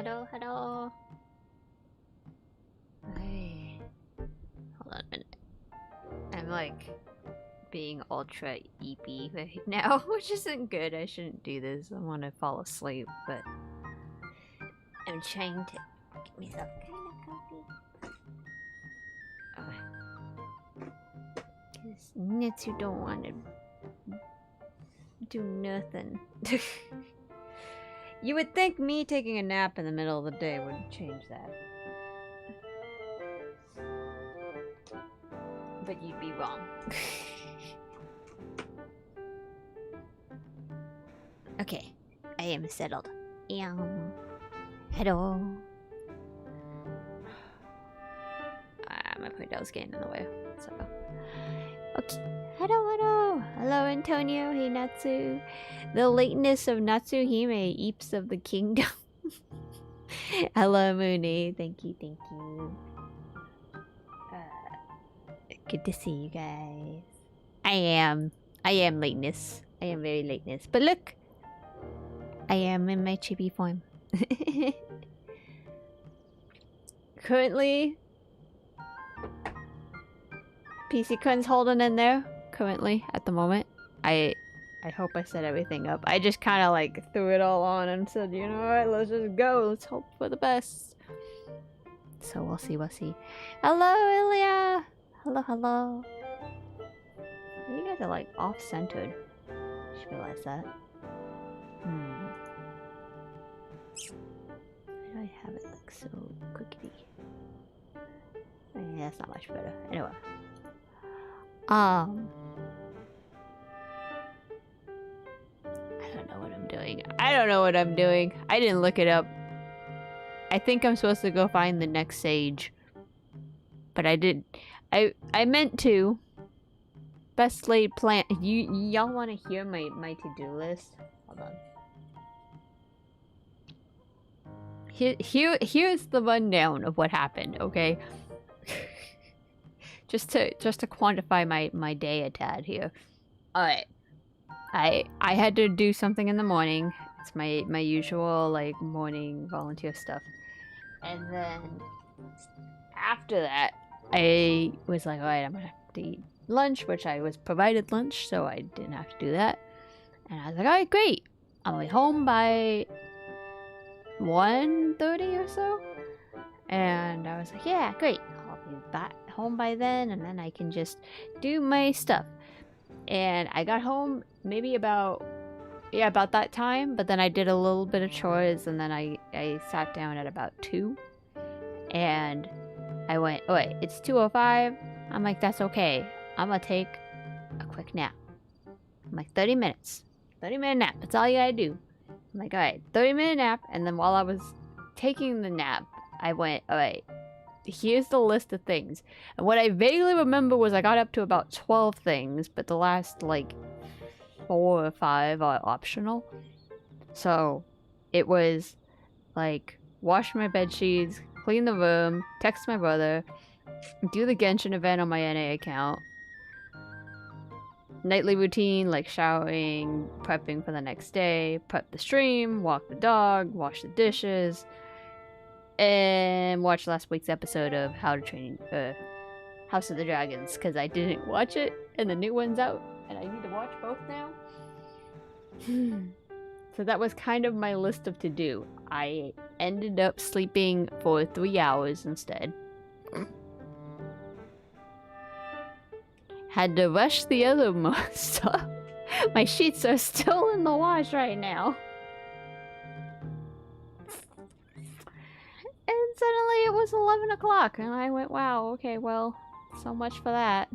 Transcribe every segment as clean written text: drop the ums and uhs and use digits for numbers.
hello, hello. Hey. Hold on a minute. I'm like being ultra eepy right now, which isn't good. I shouldn't do this. I want to fall asleep, but I'm trying to get myself kind of comfy. Because Natsu don't want to do nothing. You would think me taking a nap in the middle of the day would change that. But you'd be wrong. Okay, I am settled. Hello. My point's getting in the way, so. Okay. Hello. Hello, Antonio. Hey, Natsu. The lateness of Natsuhime, Eeps of the Kingdom. Hello, Mooney. Thank you. Good to see you guys. I am lateness. I am very lateness. But look! I am in my chibi form. Currently, PC Kun's holding in there. Currently, at the moment. I hope I set everything up. I just kind of like threw it all on and said, you know what, let's just go. Let's hope for the best. So we'll see. Hello, Ilya! Hello. You guys are like off-centered. Just realized that. Why do I have it like so quickly? That's not much better. Anyway. I don't know what I'm doing. I didn't look it up. I think I'm supposed to go find the next sage. But I did. I meant to. Best laid plan. Y'all want to hear my to-do list? Hold on. Here's the rundown of what happened, okay? just to quantify my day a tad here. Alright. I had to do something in the morning. It's my usual like morning volunteer stuff. And then after that, I was like, alright, I'm gonna have to eat lunch, which I was provided lunch, so I didn't have to do that. And I was like, alright, great. I'll be home by 1:30 or so. And I was like, yeah, great. I'll be back home by then, and then I can just do my stuff. And I got home maybe about that time, but then I did a little bit of chores, and then I sat down at about 2. And I went, oh wait, it's 2:05. I'm like, that's okay. I'm gonna take a quick nap. I'm like, 30 minutes. 30-minute nap. That's all you gotta do. I'm like, alright, 30-minute nap. And then while I was taking the nap, I went, alright, here's the list of things. And what I vaguely remember was I got up to about 12 things, but the last, like, 4 or 5 are optional. So, it was, like, wash my bed sheets, clean the room, text my brother, do the Genshin event on my NA account, nightly routine, like showering, prepping for the next day, prep the stream, walk the dog, wash the dishes, and watch last week's episode of How to Train House of the Dragons, because I didn't watch it, and the new one's out, and I need to watch both now. So that was kind of my list of to-do. I ended up sleeping for 3 hours instead. Had to rush the other stuff. My sheets are still in the wash right now. And suddenly it was 11 o'clock, and I went, wow, okay, well, so much for that.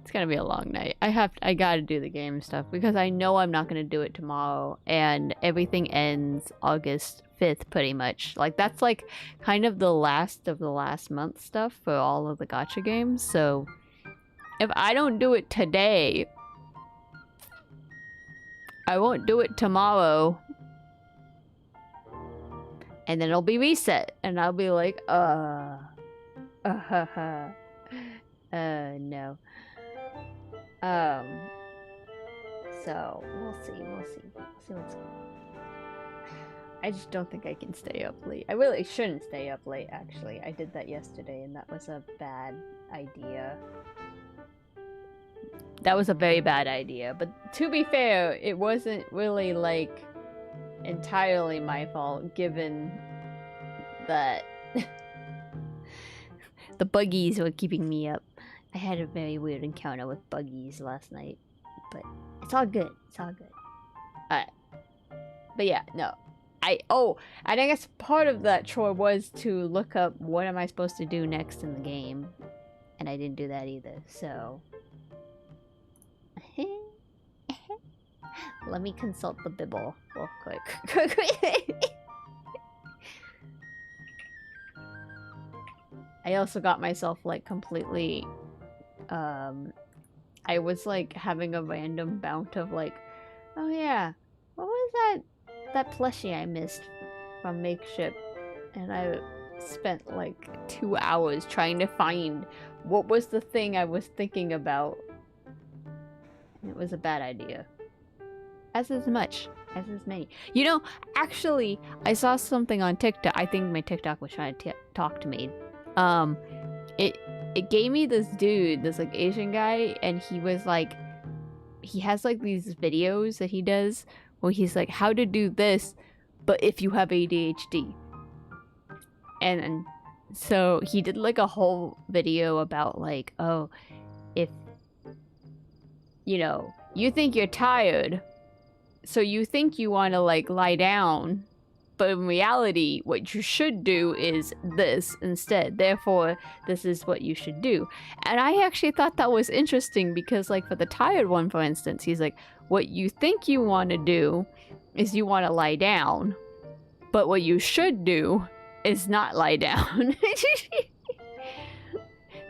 It's gonna be a long night. I gotta do the game stuff, because I know I'm not gonna do it tomorrow, and everything ends August 5th, pretty much. Like, that's like kind of the last of the last month stuff for all of the gacha games, so if I don't do it today, I won't do it tomorrow, and then it'll be reset, and I'll be like, no. So we'll see what's going on. I just don't think I can stay up late. I really shouldn't stay up late, actually. I did that yesterday, and that was a bad idea. That was a very bad idea. But to be fair, it wasn't really, like, entirely my fault, given that the buggies were keeping me up. I had a very weird encounter with buggies last night, but it's all good. It's all good. Alright. But yeah, no. And I guess part of that chore was to look up what am I supposed to do next in the game. And I didn't do that either, so... Let me consult the Bible real quick. I also got myself, like, completely... I was, like, having a random bout of, like, oh yeah, what was that plushie I missed from Makeshift? And I spent, like, 2 hours trying to find what was the thing I was thinking about. And it was a bad idea. As is many. You know, actually, I saw something on TikTok. I think my TikTok was trying to talk to me. It gave me this dude, this like Asian guy, and he was like, he has like these videos that he does where he's like, how to do this, but if you have ADHD. And so he did like a whole video about like, oh, if, you know, you think you're tired, so you think you want to like lie down, but in reality, what you should do is this instead. Therefore, this is what you should do. And I actually thought that was interesting because, like, for the tired one, for instance, he's like, what you think you want to do is you want to lie down, but what you should do is not lie down.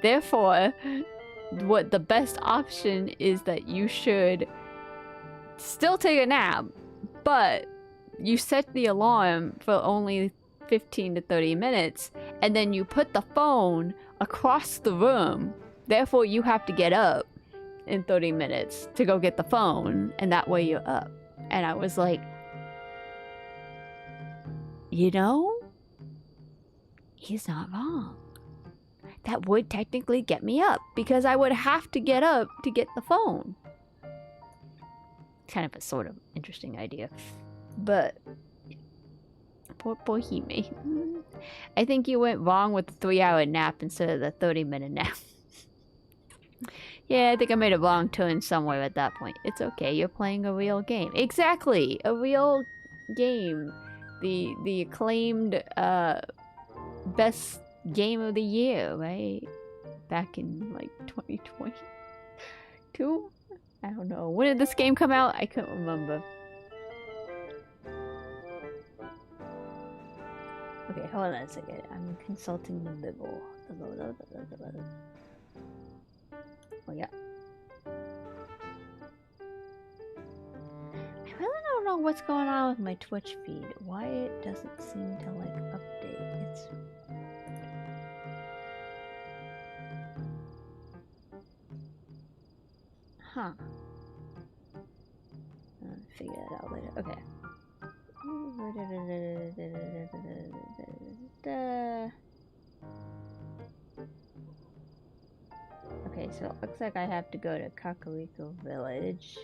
Therefore, what the best option is that you should still take a nap, but you set the alarm for only 15 to 30 minutes, and then you put the phone across the room. Therefore, you have to get up in 30 minutes to go get the phone, and that way you're up. And I was like, you know, he's not wrong. That would technically get me up, because I would have to get up to get the phone. Kind of a sort of interesting idea. But poor Hime. I think you went wrong with the 3-hour nap instead of the 30-minute nap. Yeah, I think I made a wrong turn somewhere at that point. It's okay, you're playing a real game. Exactly! A real game. The acclaimed best game of the year, right? Back in like 2022? I don't know. When did this game come out? I couldn't remember. Okay, hold on a second. I'm consulting the Bible. Oh yeah. I really don't know what's going on with my Twitch feed. Why it doesn't seem to like update. It's... Huh. I'll figure that out later. Okay. Okay, so it looks like I have to go to Kakariko Village,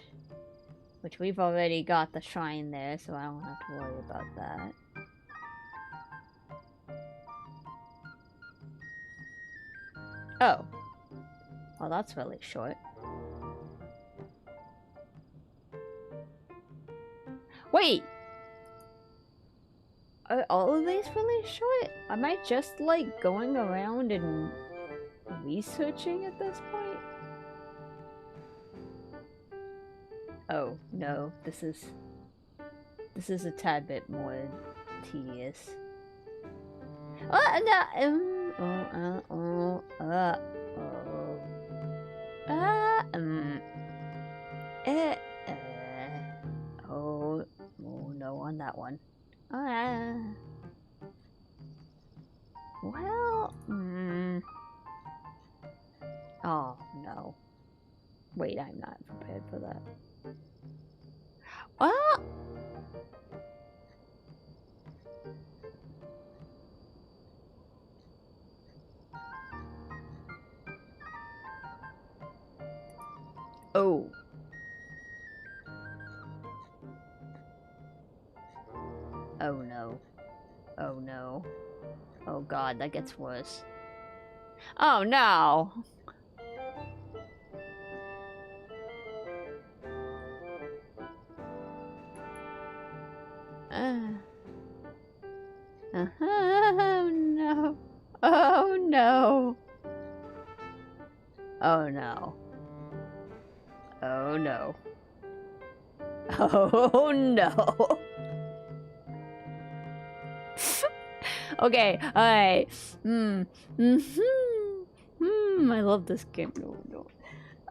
which we've already got the shrine there, so I don't have to worry about that. Oh. Well, that's really short. Wait! Are all of these really short? Am I just, like, going around and researching at this point? Oh, no. This is a tad bit more tedious. Oh, no! Oh, no on that one. Well, oh, no. Wait, I'm not prepared for that. Well, Oh. Oh no. Oh no. Oh god, that gets worse. Oh no! Oh no. Oh no. Oh no. Oh no. Oh no. Okay, alright. I love this game. No, no.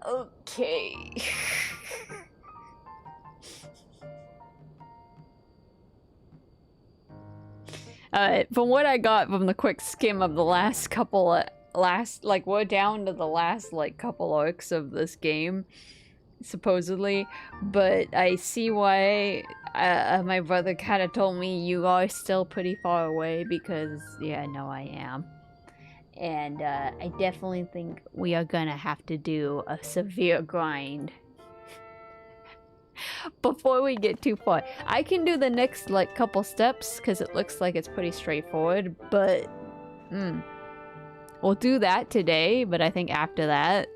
Okay. From what I got from the quick skim of the last couple of like we're down to the last like couple arcs of this game, supposedly, but I see why my brother kind of told me you are still pretty far away because yeah, no, I am. And I definitely think we are gonna have to do a severe grind before we get too far. I can do the next like couple steps because it looks like it's pretty straightforward, but we'll do that today. But I think after that,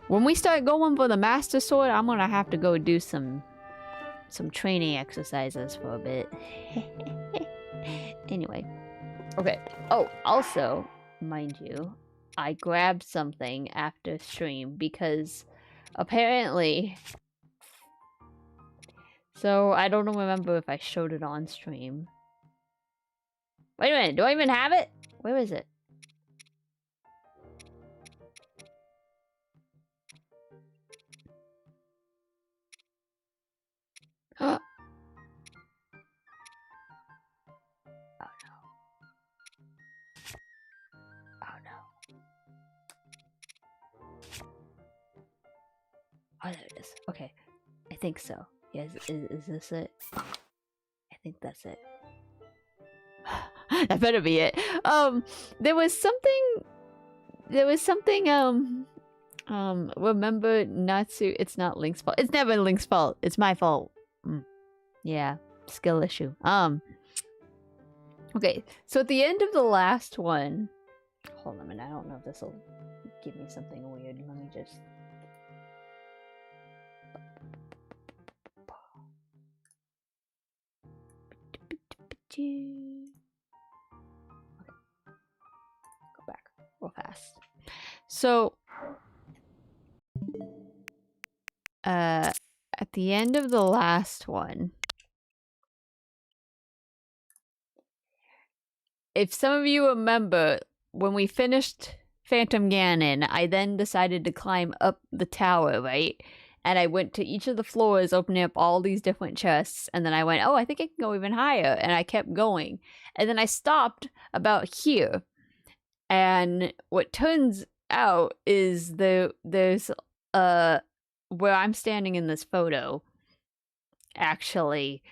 when we start going for the Master Sword, I'm gonna have to go do some training exercises for a bit. Anyway, okay. Oh, also, mind you, I grabbed something after stream because apparently... So, I don't remember if I showed it on stream. Wait a minute, do I even have it? Where is it? Oh no. Oh no. Oh, there it is. Okay. I think so. Yes, is this it? I think that's it. That better be it. There was something, remember Natsu, it's not Link's fault. It's never Link's fault. It's my fault. Yeah, skill issue. Okay, so at the end of the last one, hold on a minute, I don't know if this will give me something weird. Let me just... Okay. Go back real fast. So, at the end of the last one, if some of you remember, when we finished Phantom Ganon, I then decided to climb up the tower, right? And I went to each of the floors, opening up all these different chests, and then I went, oh, I think I can go even higher, and I kept going. And then I stopped about here. And what turns out is there's where I'm standing in this photo actually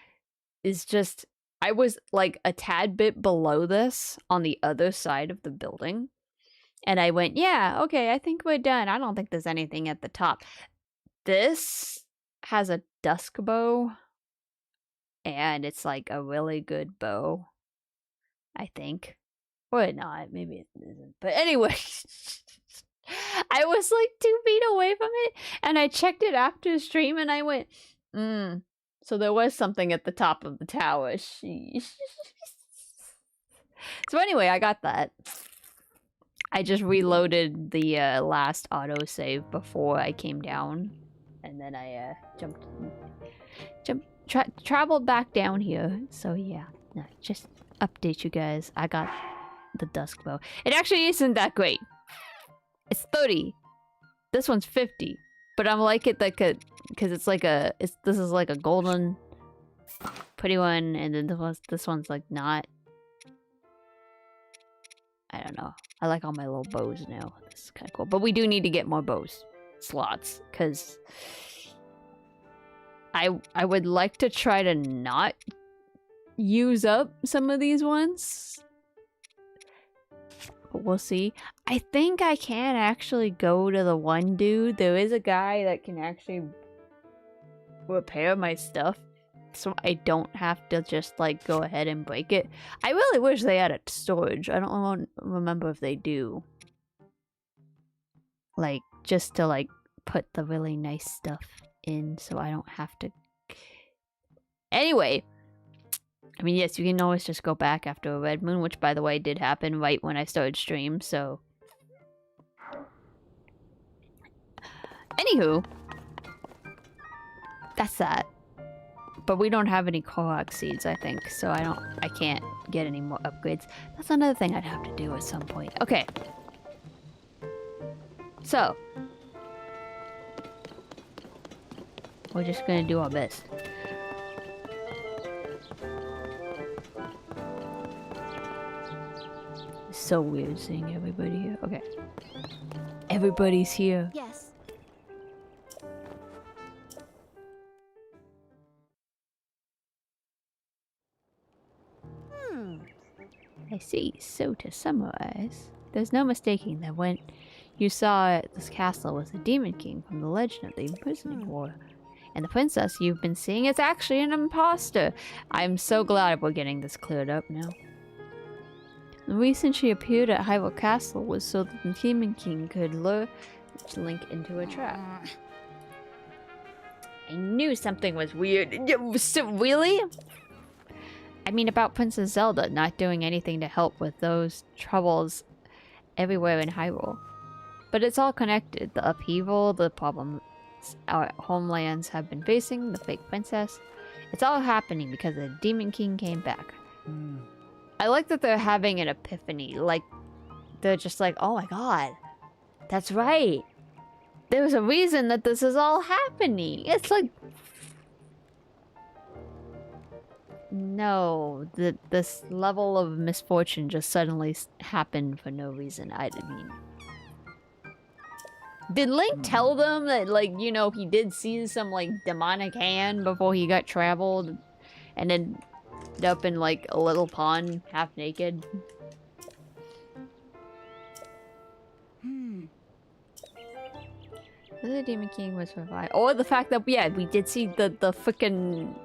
is just, I was like a tad bit below this on the other side of the building. And I went, yeah, okay, I think we're done. I don't think there's anything at the top. This has a dusk bow. And it's like a really good bow, I think. Or not, maybe it isn't. But anyway, I was like 2 feet away from it. And I checked it after stream and I went, So there was something at the top of the tower. Sheesh. So anyway, I got that. I just reloaded the last autosave before I came down. And then I traveled back down here. So yeah, no, just update you guys. I got the dusk bow. It actually isn't that great. It's 30. This one's 50. But I'm like it like a, because it's like a, this is like a golden pretty one, and then this one's like not. I don't know. I like all my little bows now. This is kind of cool. But we do need to get more bows slots, because I would like to try to not use up some of these ones. But we'll see. I think I can actually go to the one dude. There is a guy that can actually repair my stuff, so I don't have to just like go ahead and break it. I really wish they had a storage. I don't remember if they do. Like, just to like put the really nice stuff in so I don't have to. Anyway, I mean, yes, you can always just go back after a red moon, which by the way did happen right when I started stream, so. Anywho, that's that. But we don't have any Korok seeds, I think, so I can't get any more upgrades. That's another thing I'd have to do at some point. Okay. So. We're just gonna do our best. It's so weird seeing everybody here. Okay. Everybody's here. Yes. I see. So to summarize, there's no mistaking that when you saw at this castle was the Demon King from the legend of the Imprisoning War. And the princess you've been seeing is actually an imposter. I'm so glad we're getting this cleared up now. The reason she appeared at Hyrule Castle was so that the Demon King could lure Link into a trap. I knew something was weird. Really? I mean, about Princess Zelda not doing anything to help with those troubles everywhere in Hyrule. But it's all connected. The upheaval, the problems our homelands have been facing, the fake princess. It's all happening because the Demon King came back. I like that they're having an epiphany. Like, they're just like, oh my god, that's right. There's a reason that this is all happening. It's like... No, this level of misfortune just suddenly happened for no reason. I mean... Did Link tell them that, like, you know, he did see some, like, demonic hand before he got traveled and then ended up in, like, a little pond, half naked? The Demon King was revived. Or the fact that, yeah, we did see the freaking,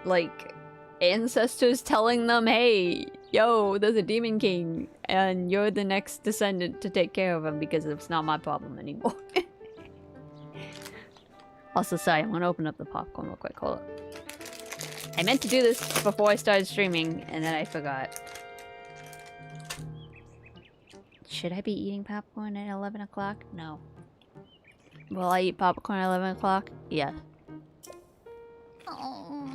like, ancestors telling them, hey, yo, there's a Demon King, and you're the next descendant to take care of him because it's not my problem anymore. Also, sorry, I'm gonna open up the popcorn real quick. Hold up. I meant to do this before I started streaming, and then I forgot. Should I be eating popcorn at 11 o'clock? No. Will I eat popcorn at 11 o'clock? Yes. Oh.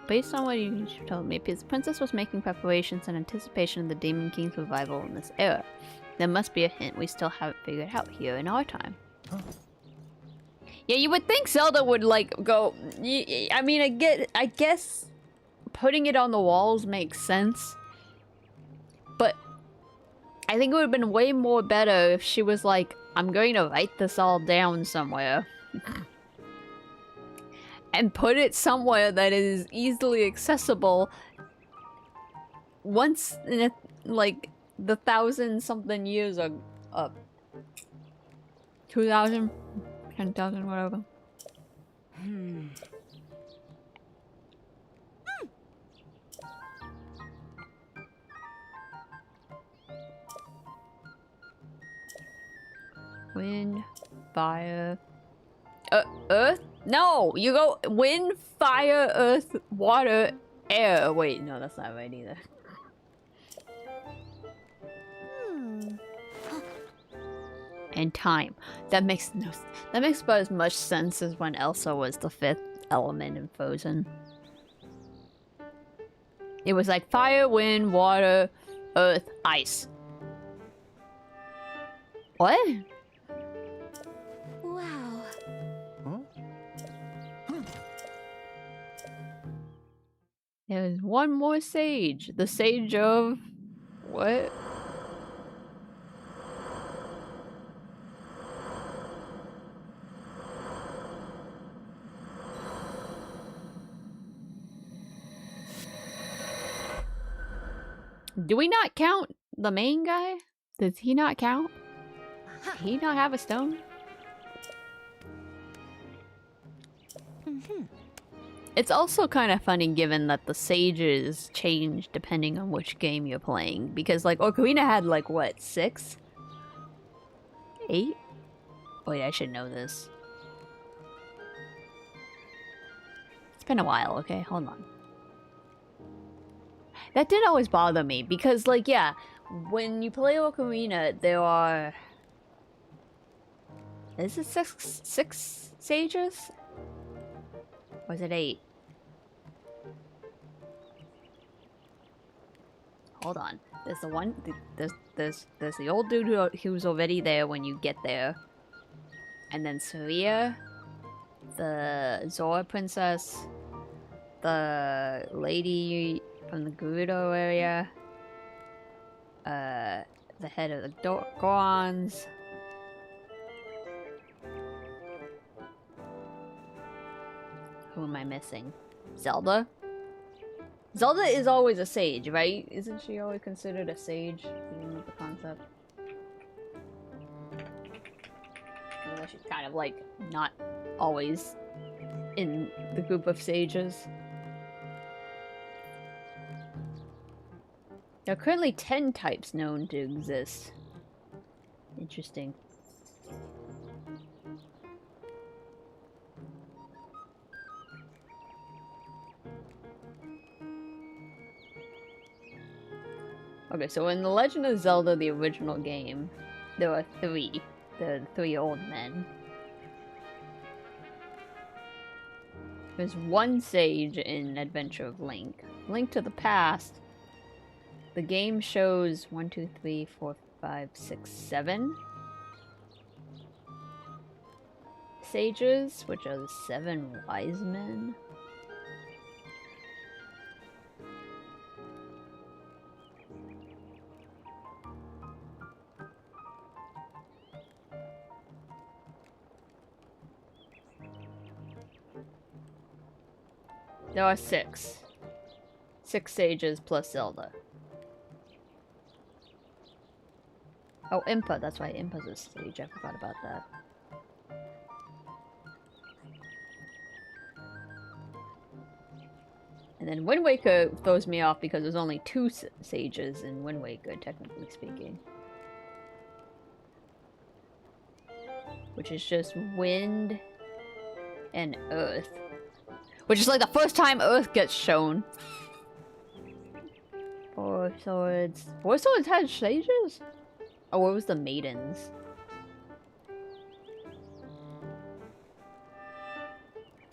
Based on what you told me, the princess was making preparations in anticipation of the Demon King's revival in this era. There must be a hint we still haven't figured out here in our time. Huh. Yeah, you would think Zelda would, like, go... I mean, I guess putting it on the walls makes sense. But I think it would have been way more better if she was like, I'm going to write this all down somewhere. And put it somewhere that is easily accessible once in a, like, the 1,000-something years are up. 2,000? 10,000, whatever. Wind, fire... Earth? No! You go wind, fire, earth, water, air. Wait, no, that's not right either. And time. That makes about as much sense as when Elsa was the 5th element in Frozen. It was like fire, wind, water, earth, ice. What? Wow. There is one more sage. The sage of... what? Do we not count the main guy? Does he not count? Does he not have a stone? It's also kind of funny given that the sages change depending on which game you're playing. Because, like, Ocarina had, like, what, 6? 8? Oh yeah, I should know this. It's been a while, okay? Hold on. That did always bother me, because, like, yeah, when you play Ocarina, there are... Is it six sages? Or is it 8? Hold on. There's the one... There's the old dude who's already there when you get there. And then Saria, the Zora princess, the lady from the Gerudo area, the head of the Gorons. Who am I missing? Zelda? Zelda is always a sage, right? Isn't she always considered a sage? Even with the concept. Unless she's kind of like not always in the group of sages. There are currently 10 types known to exist. Interesting. Okay, so in The Legend of Zelda, the original game, there are 3. The 3 old men. There's 1 sage in Adventure of Link. Link to the Past. The game shows 1, 2, 3, 4, 5, 6, 7 sages, which are the 7 wise men. There are 6. 6 sages plus Zelda. Oh, Impa, that's right, Impa's a sage, I forgot about that. And then Wind Waker throws me off because there's only 2 sages in Wind Waker, technically speaking. Which is just Wind and Earth. Which is like the first time Earth gets shown. 4 Swords. 4 Swords had sages? Oh, what was the maidens?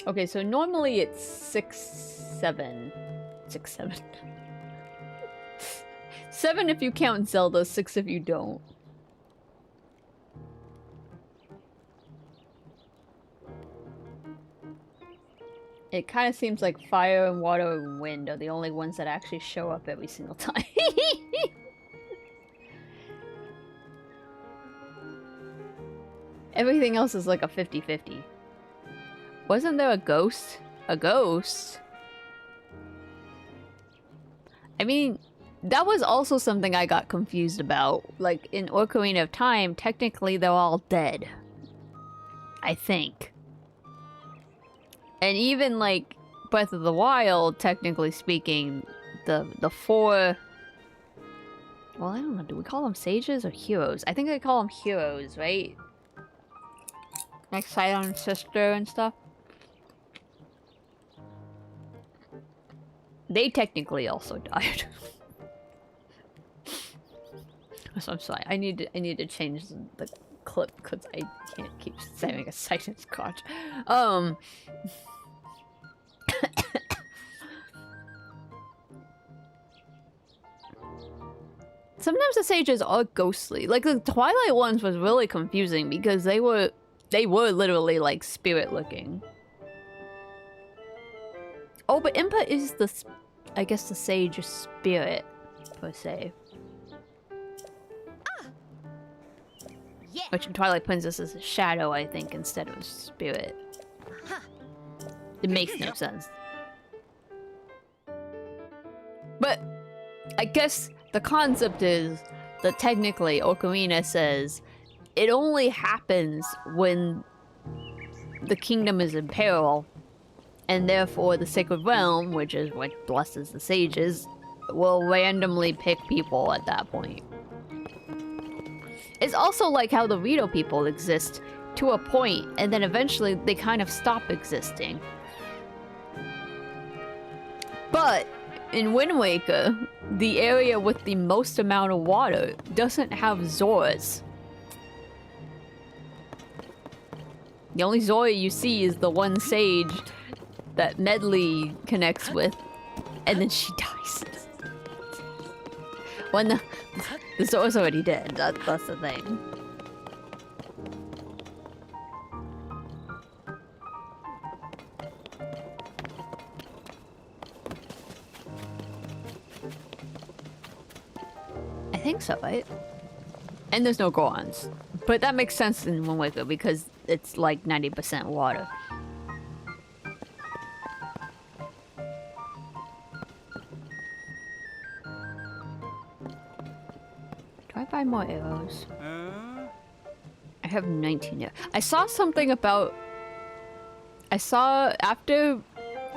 Okay, so normally it's 6, 7. 6, 7. 7 if you count Zelda, 6 if you don't. It kind of seems like fire and water and wind are the only ones that actually show up every single time. Everything else is like a 50-50. Wasn't there a ghost? A ghost? I mean, that was also something I got confused about. Like, in Ocarina of Time, technically they're all dead. I think. And even, like, Breath of the Wild, technically speaking, the 4... Well, I don't know, do we call them sages or heroes? I think they call them heroes, right? Like Sidon's sister and stuff. They technically also died. So I'm sorry. I need to change the clip because I can't keep saying a Sidon's crotch. Sometimes the sages are ghostly. Like the Twilight ones was really confusing because they were literally like spirit looking. Oh, but Impa is the, I guess, the sage spirit per se. Yeah. Which in Twilight Princess is a shadow, I think, instead of a spirit. It makes no sense. But I guess the concept is that technically Ocarina says it only happens when the kingdom is in peril, and therefore the sacred realm, which is what blesses the sages, will randomly pick people at that point. It's also like how the Rito people exist to a point, and then eventually they kind of stop existing. But in Wind Waker, the area with the most amount of water doesn't have Zoras. The only Zora you see is the one sage that Medley connects with, and then she dies. When the Zora's already dead, that's the thing. I think so, right? And there's no Gorons. But that makes sense in Wind Waker because it's like 90% water. Do I buy more arrows? I have 19 arrows. I saw something about... I saw after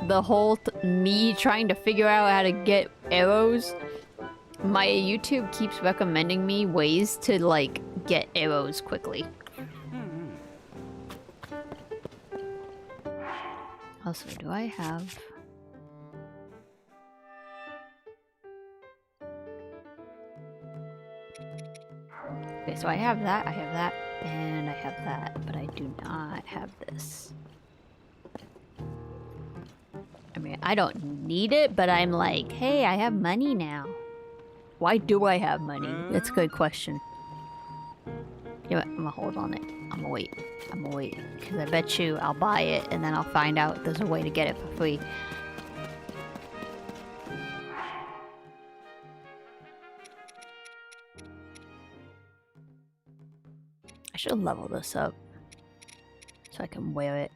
the whole me trying to figure out how to get arrows, my YouTube keeps recommending me ways to like get arrows quickly. Also, do I have... Okay, so I have that, and I have that, but I do not have this. I mean, I don't need it, but I'm like, hey, I have money now. Why do I have money? That's a good question. You know what? I'm gonna hold on it. I'm gonna wait. Because I bet you I'll buy it, and then I'll find out there's a way to get it for free. I should level this up so I can wear it.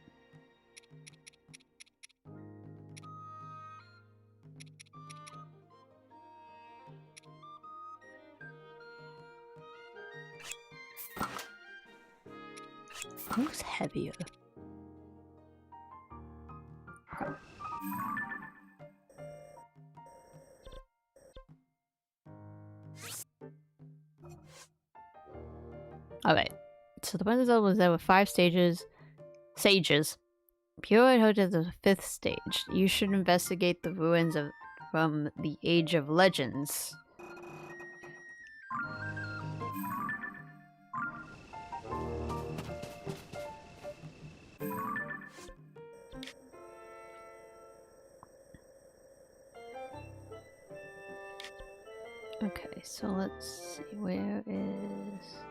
Who's heavier? Alright, so the Winter Zelda was there with 5 sages. Pure and Hood is the 5th stage. You should investigate the ruins from the Age of Legends. Okay, so let's see, where is...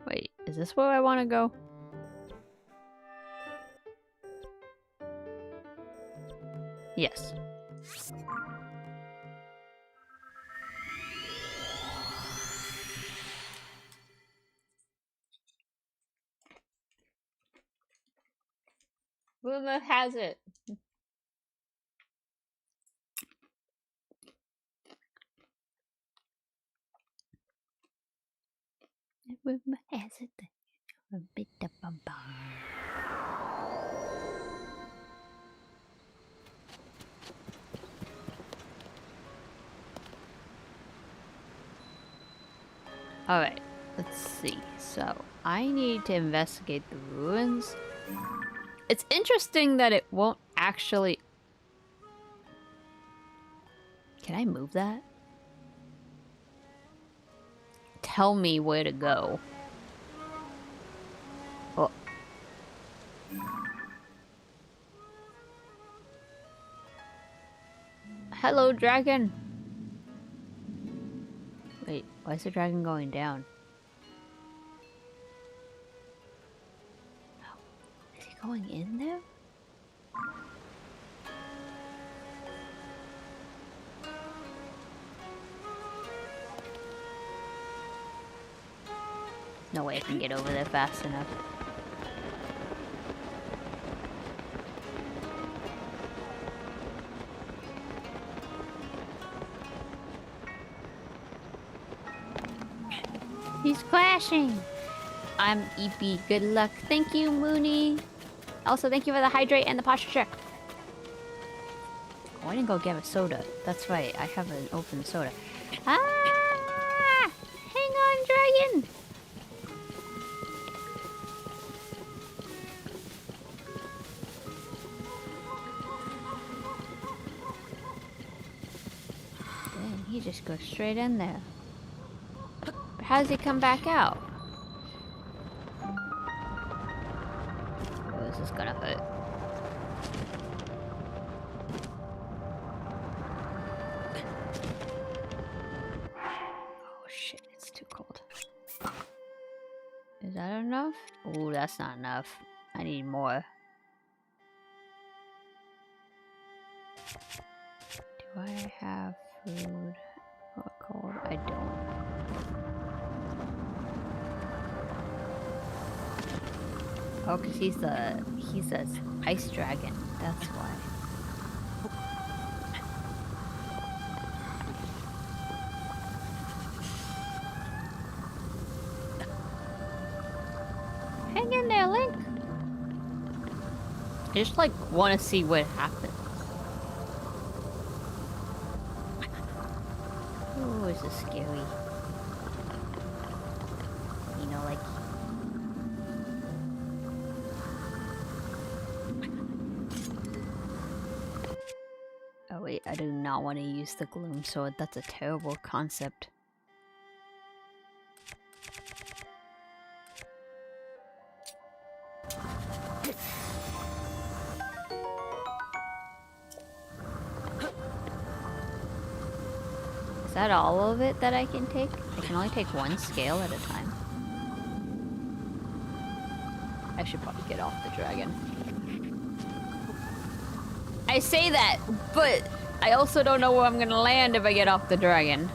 Wait, is this where I want to go? Yes. Rumor has it. Rumor has it. A bit of a bomb. Alright, let's see. So, I need to investigate the ruins. It's interesting that it won't actually... Can I move that? Tell me where to go. Oh. Hello, dragon! Wait, why is the dragon going down? Is he going in there? No way I can get over there fast enough. He's crashing. I'm EP. Good luck. Thank you, Mooney. Also, thank you for the hydrate and the posture check. Oh, I didn't go get a soda. That's right. I have an open soda. Ah! Hang on, dragon. Dang, he just goes straight in there. But how does he come back out? Oh, this is gonna hurt. Oh shit, it's too cold. Is that enough? Oh, that's not enough. I need more. Do I have food? What cold? I don't. Oh, cause he's a ice dragon. That's why. Hang in there, Link. I just like want to see what happens. Oh, this is scary. You know, like. Oh wait, I do not want to use the gloom sword. That's a terrible concept. Is that all of it that I can take? I can only take one scale at a time. I should probably get off the dragon. I say that, but I also don't know where I'm gonna land if I get off the dragon.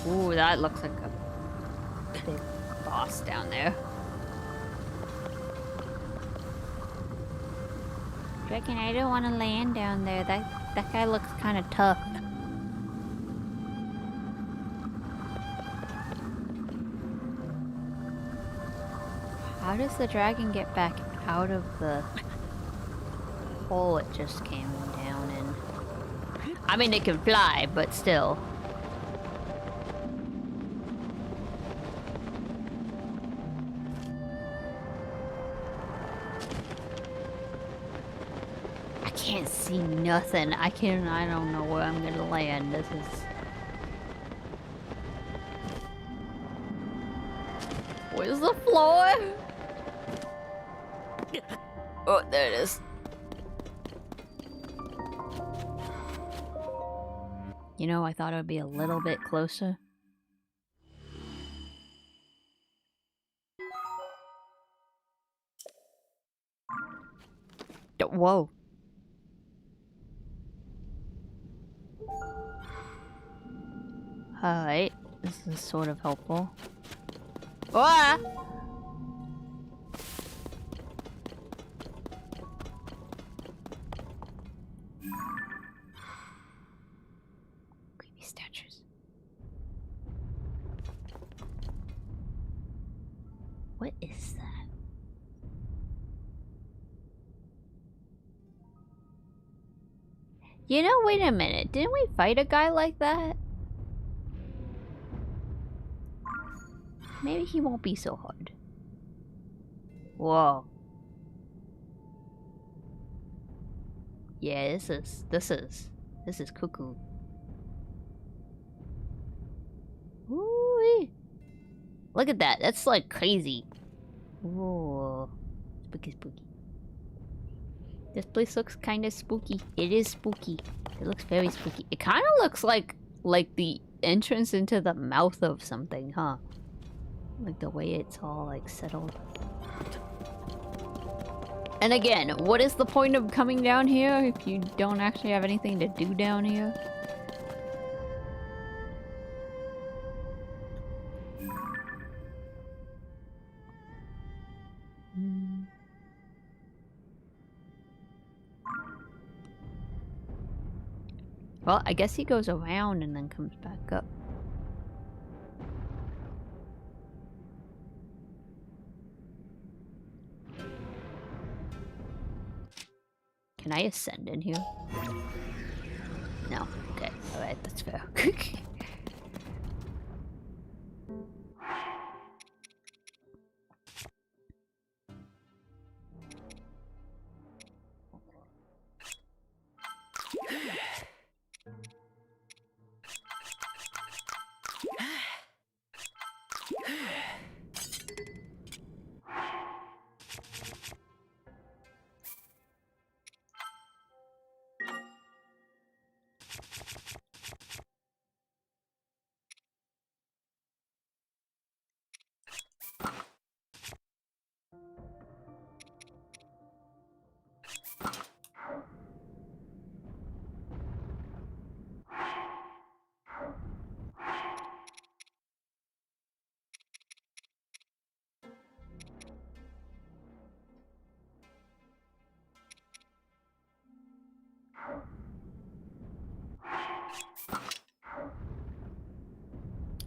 Ooh, that looks like a big boss down there. Dragon, I don't want to land down there. That guy looks kind of tough. How does the dragon get back out of the hole it just came down in? I mean, it can fly, but still. I can't see nothing. I don't know where I'm gonna land. This is... Where's the floor? Oh, there it is. You know, I thought it would be a little bit closer. Whoa. Alright, this is sort of helpful. Ah! Creepy statues. What is that? You know, wait a minute. Didn't we fight a guy like that? Maybe he won't be so hard. Whoa. Yeah, this is cuckoo. Ooh-wee. Look at that. That's like crazy. Whoa. Spooky, spooky. This place looks kind of spooky. It is spooky. It looks very spooky. It kind of looks like the entrance into the mouth of something, huh? Like the way it's all like settled. And again, what is the point of coming down here if you don't actually have anything to do down here? Well, I guess he goes around and then comes back up. Can I ascend in here? No. Okay. Alright, that's fair.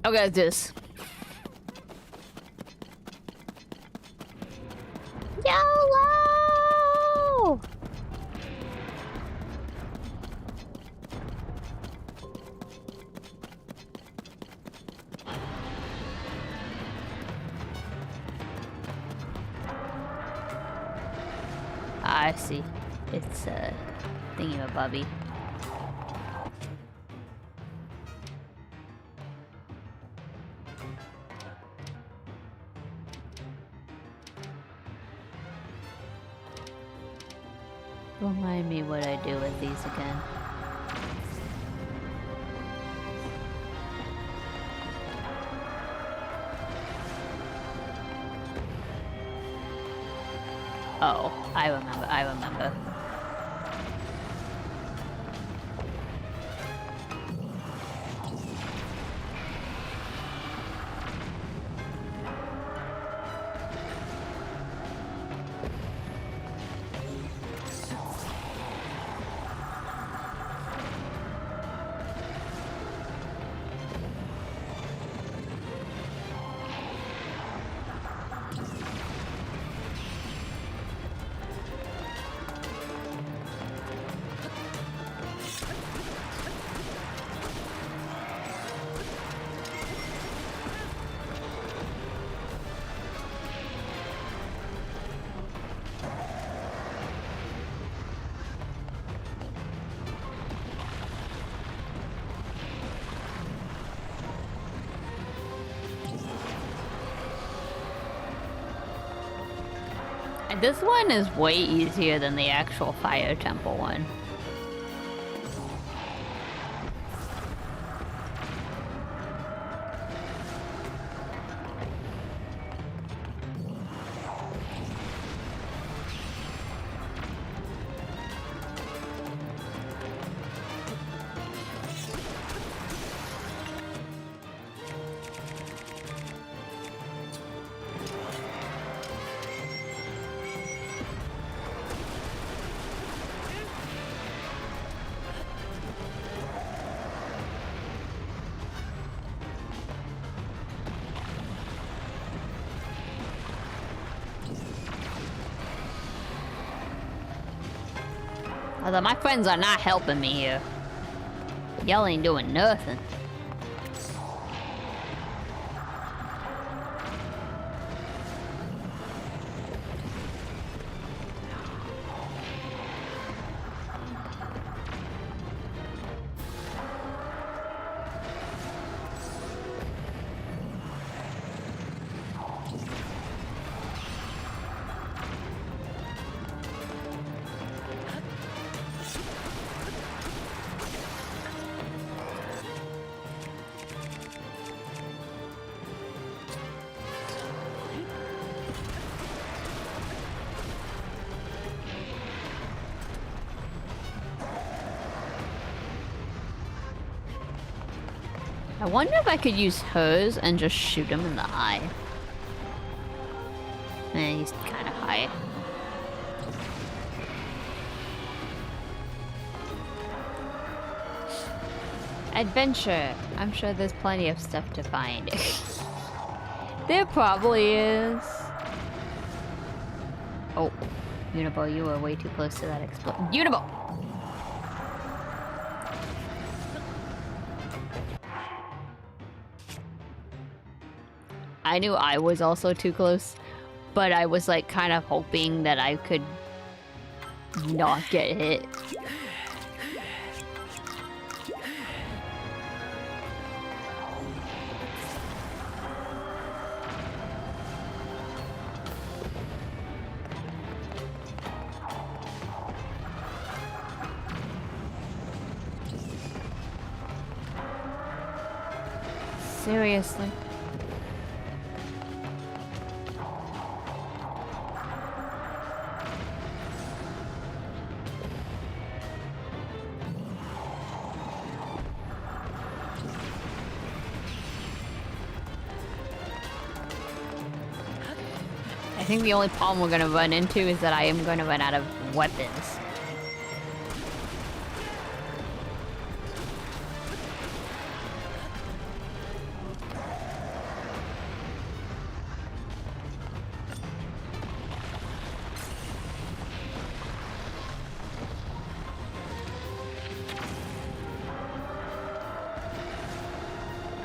Okay, this. YOLO! I see. It's thingy-ma-bobby. Remind me what I do with these again. Oh, I remember. This one is way easier than the actual fire temple one. Although my friends are not helping me here. Y'all ain't doing nothing. I wonder if I could use hers and just shoot him in the eye. He's kind of high. Adventure. I'm sure there's plenty of stuff to find. There probably is. Oh, Unibo, you were way too close to that explosion. Unibo! I knew I was also too close, but I was like kind of hoping that I could not get hit. Seriously. I think the only problem we're gonna run into is that I am gonna run out of weapons.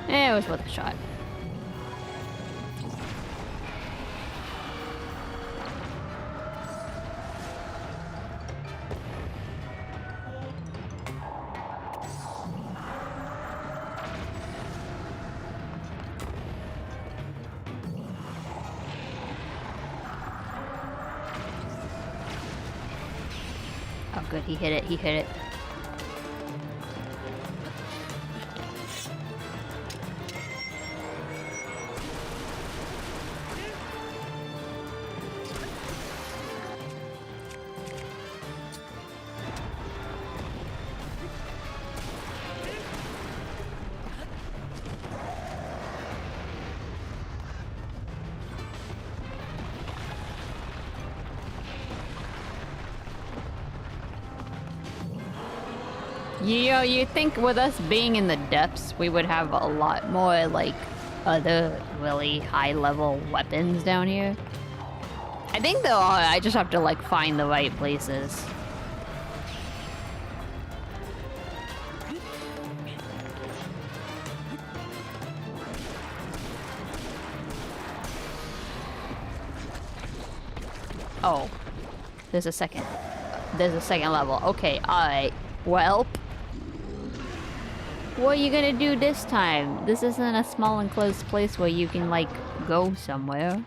It was worth a shot. Oh good, he hit it, he hit it. You know, you think with us being in the depths, we would have a lot more, like, other really high-level weapons down here. I think, though, I just have to, like, find the right places. Oh. There's a second level. Okay, alright. Well. What are you gonna do this time? This isn't a small enclosed place where you can, like, go somewhere.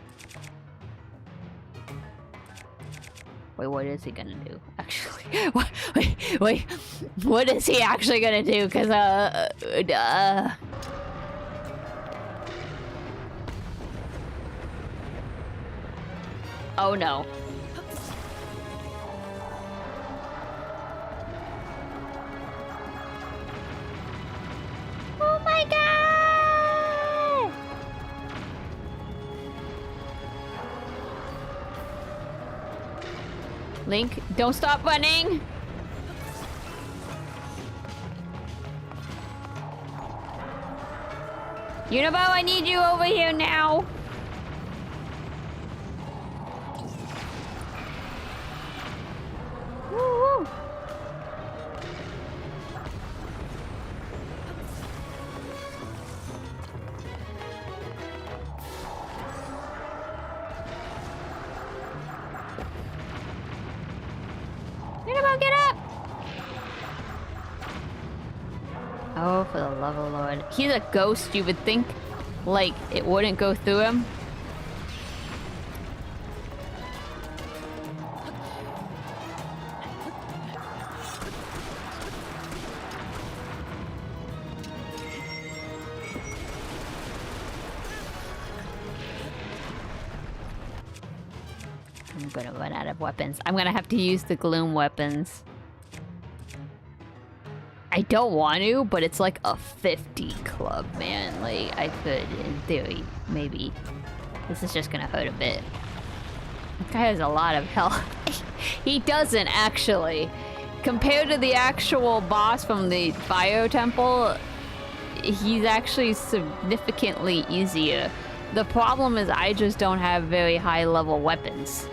Wait, what is he gonna do? Actually, wait, what is he actually gonna do? Cause, oh no. Oh my god! Link, don't stop running! Unibo, I need you over here now! Woo-woo. Unibo, get up! Oh, for the love of the Lord. He's a ghost, you would think. Like, it wouldn't go through him. I'm gonna run out of weapons. I'm gonna have to use the gloom weapons. I don't want to, but it's like a 50 club, man. Like, I could, in theory, maybe. This is just gonna hurt a bit. That guy has a lot of health. He doesn't, actually. Compared to the actual boss from the Fire Temple, he's actually significantly easier. The problem is I just don't have very high level weapons.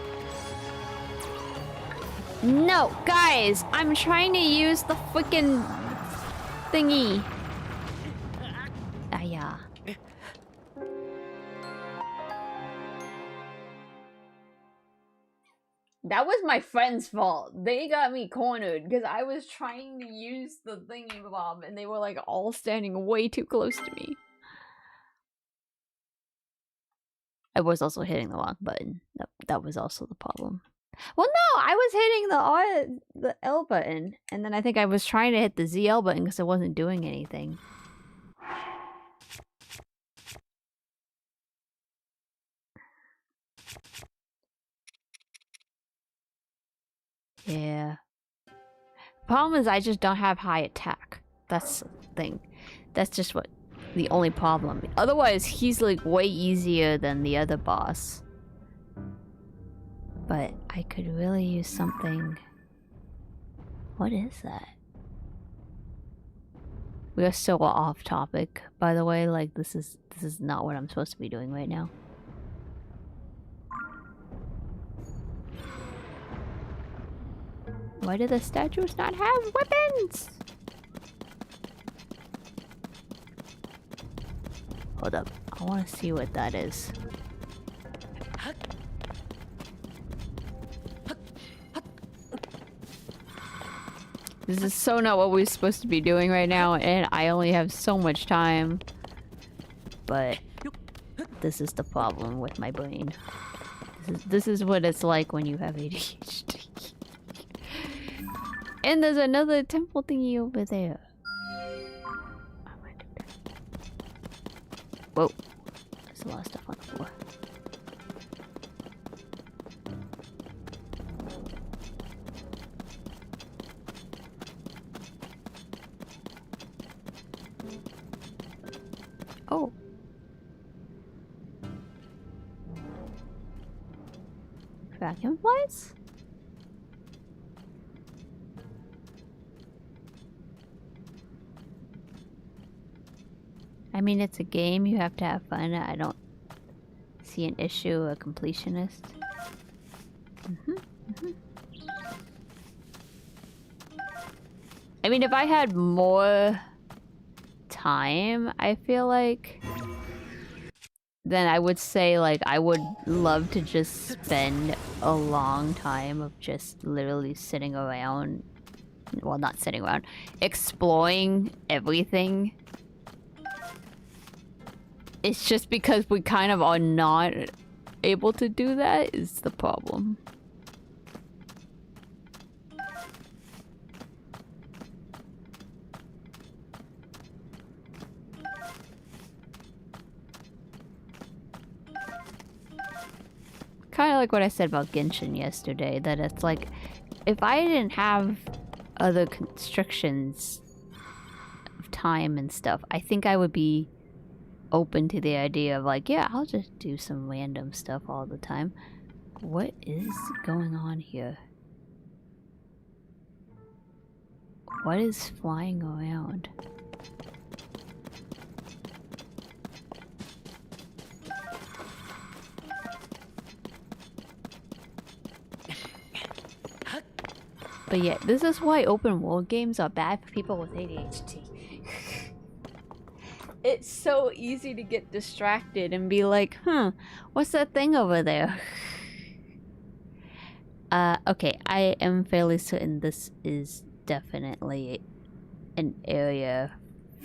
No, guys, I'm trying to use the freaking thingy. Ah, yeah. That was my friend's fault. They got me cornered because I was trying to use the thingy bob and they were like all standing way too close to me. I was also hitting the wrong button. That was also the problem. Well, no, I was hitting the L button, and then I think I was trying to hit the ZL button because it wasn't doing anything. Yeah. Problem is I just don't have high attack. That's the thing. That's just what the only problem. Otherwise, he's like way easier than the other boss. But I could really use something. What is that? We are so off topic, by the way. Like this is not what I'm supposed to be doing right now. Why do the statues not have weapons? Hold up. I want to see what that is. This is so not what we're supposed to be doing right now, and I only have so much time. But this is the problem with my brain. This is what it's like when you have ADHD. And there's another temple thingy over there. Whoa. There's a lot of stuff on the floor. Oh. Dragonflies? I mean, it's a game, you have to have fun. I don't see an issue, a completionist. I mean, if I had more time, I feel like, then I would say, like, I would love to just spend a long time of just literally sitting around, well, not sitting around, exploring everything. It's just because we kind of are not able to do that is the problem. Kind of like what I said about Genshin yesterday, that it's like, if I didn't have other constrictions of time and stuff, I think I would be open to the idea of like, yeah, I'll just do some random stuff all the time. What is going on here? What is flying around? But yeah, this is why open world games are bad for people with ADHD. It's so easy to get distracted and be like, what's that thing over there? Okay, I am fairly certain this is definitely an area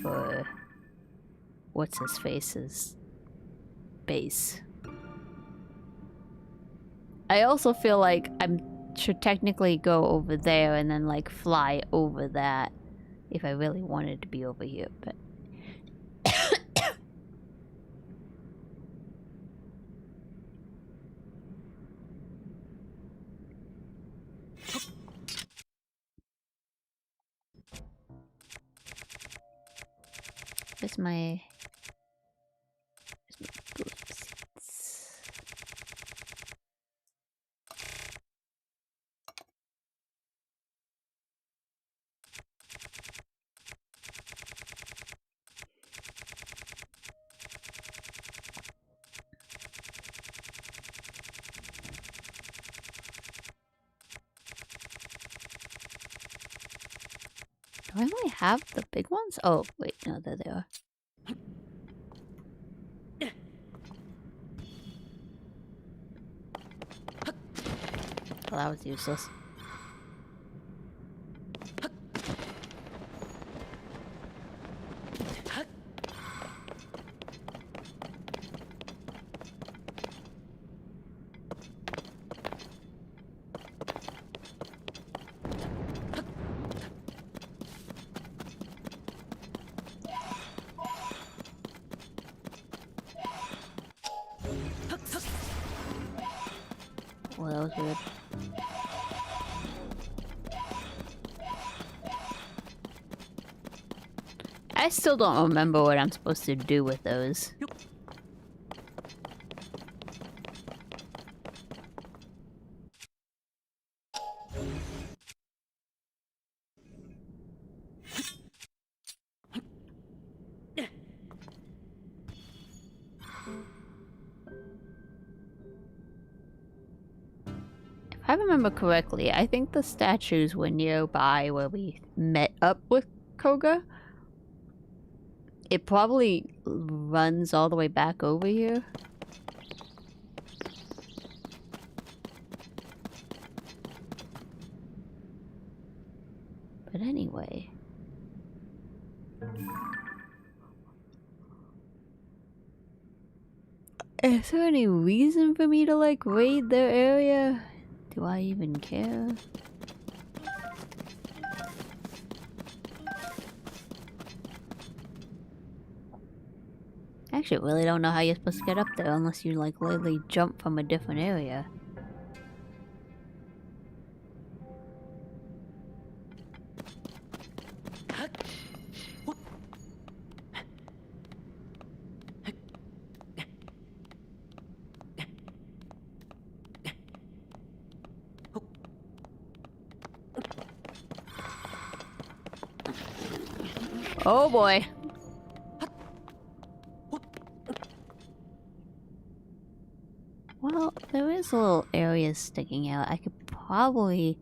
for what's his face's base. I also feel like I should technically go over there and then like fly over that if I really wanted to be over here, but Where's my blue seats? Do I only have the big ones? Oh, wait, no, there they are. Well, that was useless. Well, that was weird. I still don't remember what I'm supposed to do with those. If I remember correctly, I think the statues were nearby where we met up with Koga. It probably runs all the way back over here. But anyway. Is there any reason for me to, like, raid their area? Do I even care? I actually really don't know how you're supposed to get up there unless you, like, literally jump from a different area. Oh boy. Well, there is little areas sticking out. I could probably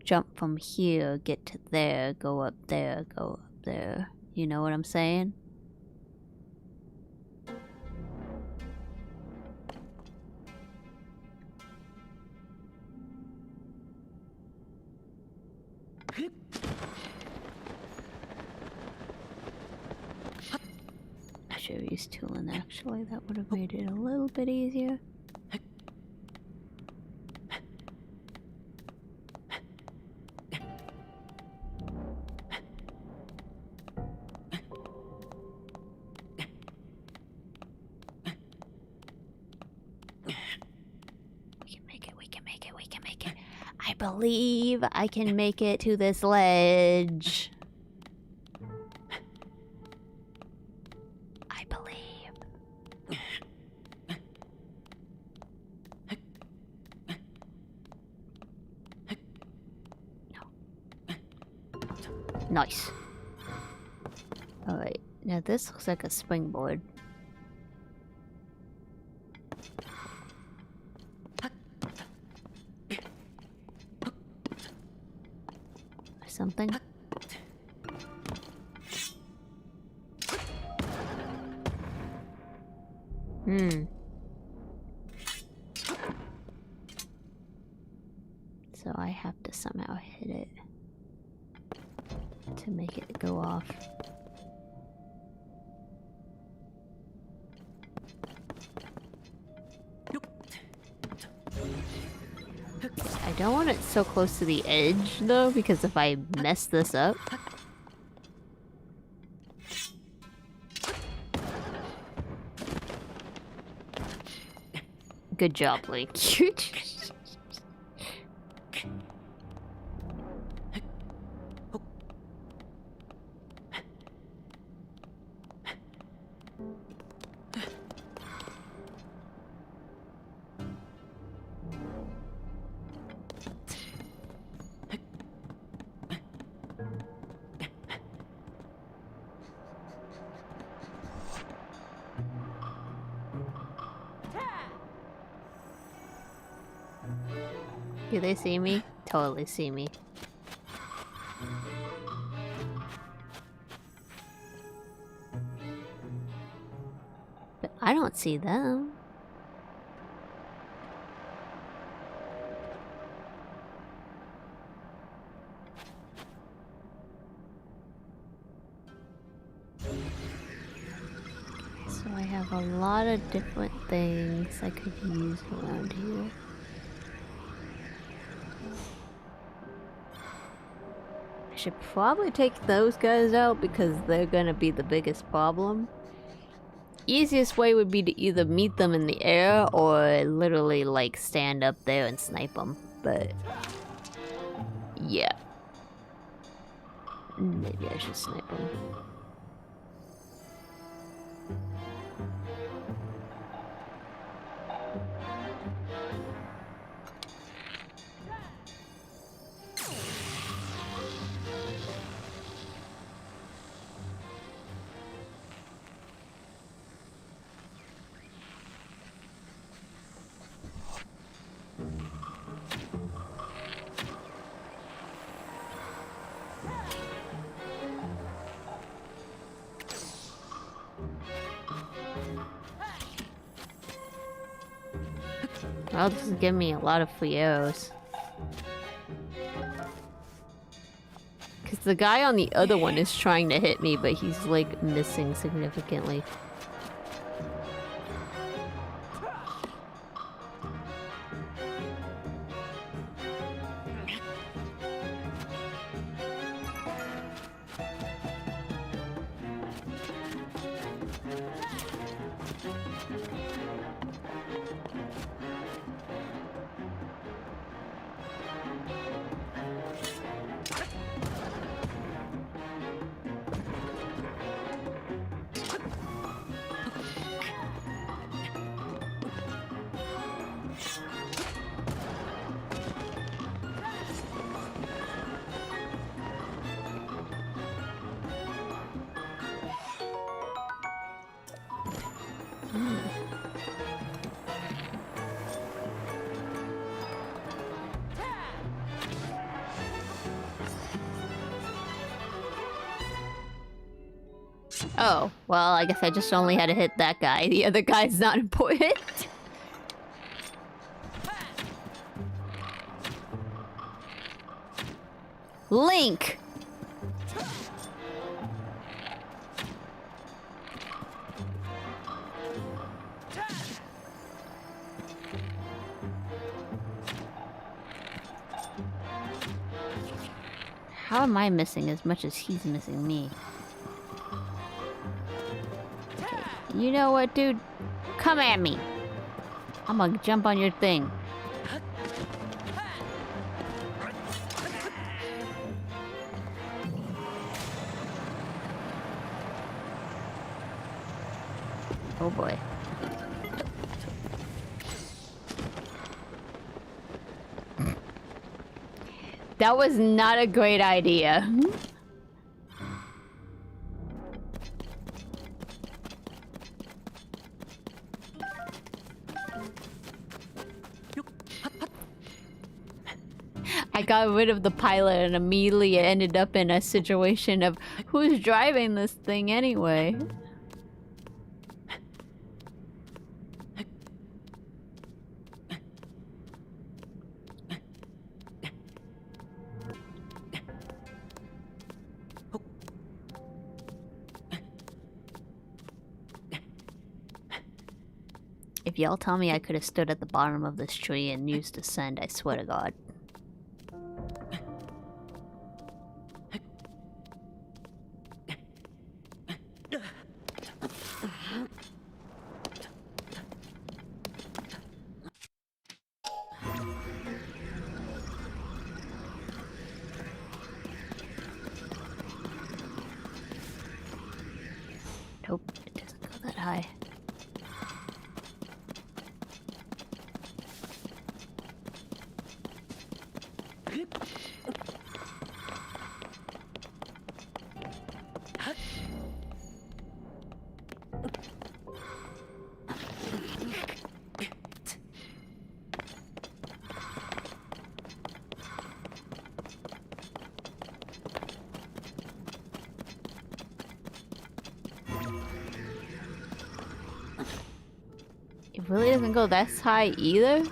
jump from here, get to there, go up there, go up there. You know what I'm saying? I should have used tooling actually. That would have made it a little bit easier. I believe I can make it to this ledge. I believe. No. Nice. Alright, now this looks like a springboard. Something. So I have to somehow hit it to make it go off. I don't want it so close to the edge though, because if I mess this up. Good job, Link. Do they see me? Totally see me. But I don't see them. So I have a lot of different things I could use around here. I should probably take those guys out because they're gonna be the biggest problem. Easiest way would be to either meet them in the air or literally like stand up there and snipe them, but yeah. Maybe I should snipe them. Well, this is giving me a lot of free arrows. Because the guy on the other one is trying to hit me, but he's like missing significantly. Oh, well, I guess I just only had to hit that guy. The other guy's not important. Link! How am I missing as much as he's missing me? You know what, dude? Come at me. I'm gonna jump on your thing. Oh boy. That was not a great idea. I got rid of the pilot and immediately ended up in a situation of who's driving this thing anyway? If y'all tell me I could have stood at the bottom of this tree and used descend, I swear to God. Nope, it doesn't go that high. It really doesn't go that high either? Why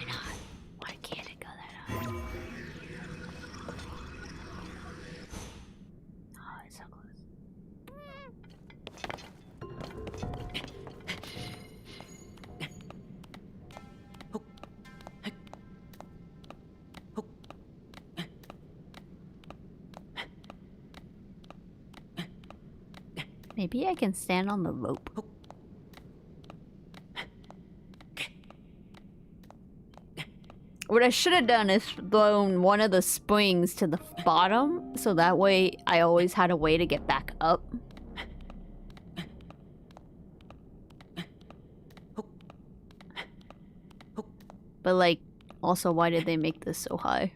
not? Why can't it go that high? Oh, it's so close. Maybe I can stand on the rope. What I should have done is thrown one of the springs to the bottom, so that way I always had a way to get back up. But like, also why did they make this so high?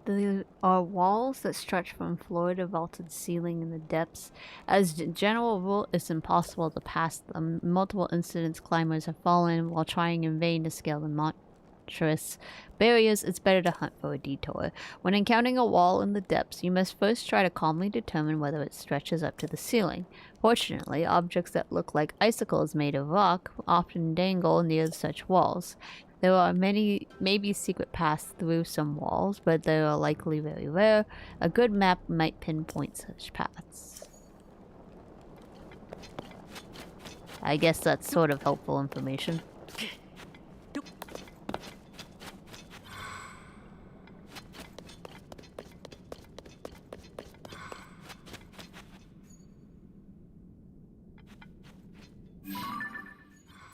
There are walls that stretch from floor to vaulted ceiling in the depths. As a general rule, it's impossible to pass them. Multiple incidents climbers have fallen while trying in vain to scale the monstrous barriers. It's better to hunt for a detour. When encountering a wall in the depths, you must first try to calmly determine whether it stretches up to the ceiling. Fortunately, objects that look like icicles made of rock often dangle near such walls. There are maybe secret paths through some walls, but they are likely very rare. A good map might pinpoint such paths. I guess that's sort of helpful information.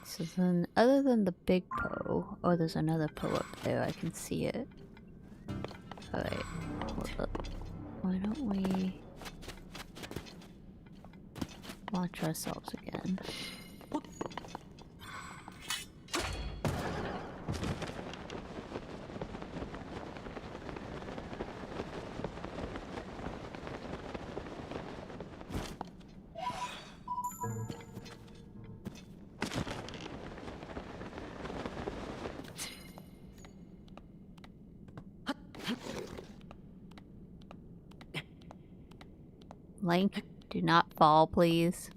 So then, other than the big Poe, oh, there's another Poe up there, I can see it. Alright, hold up. Why don't we launch ourselves again? Link, do not fall, please.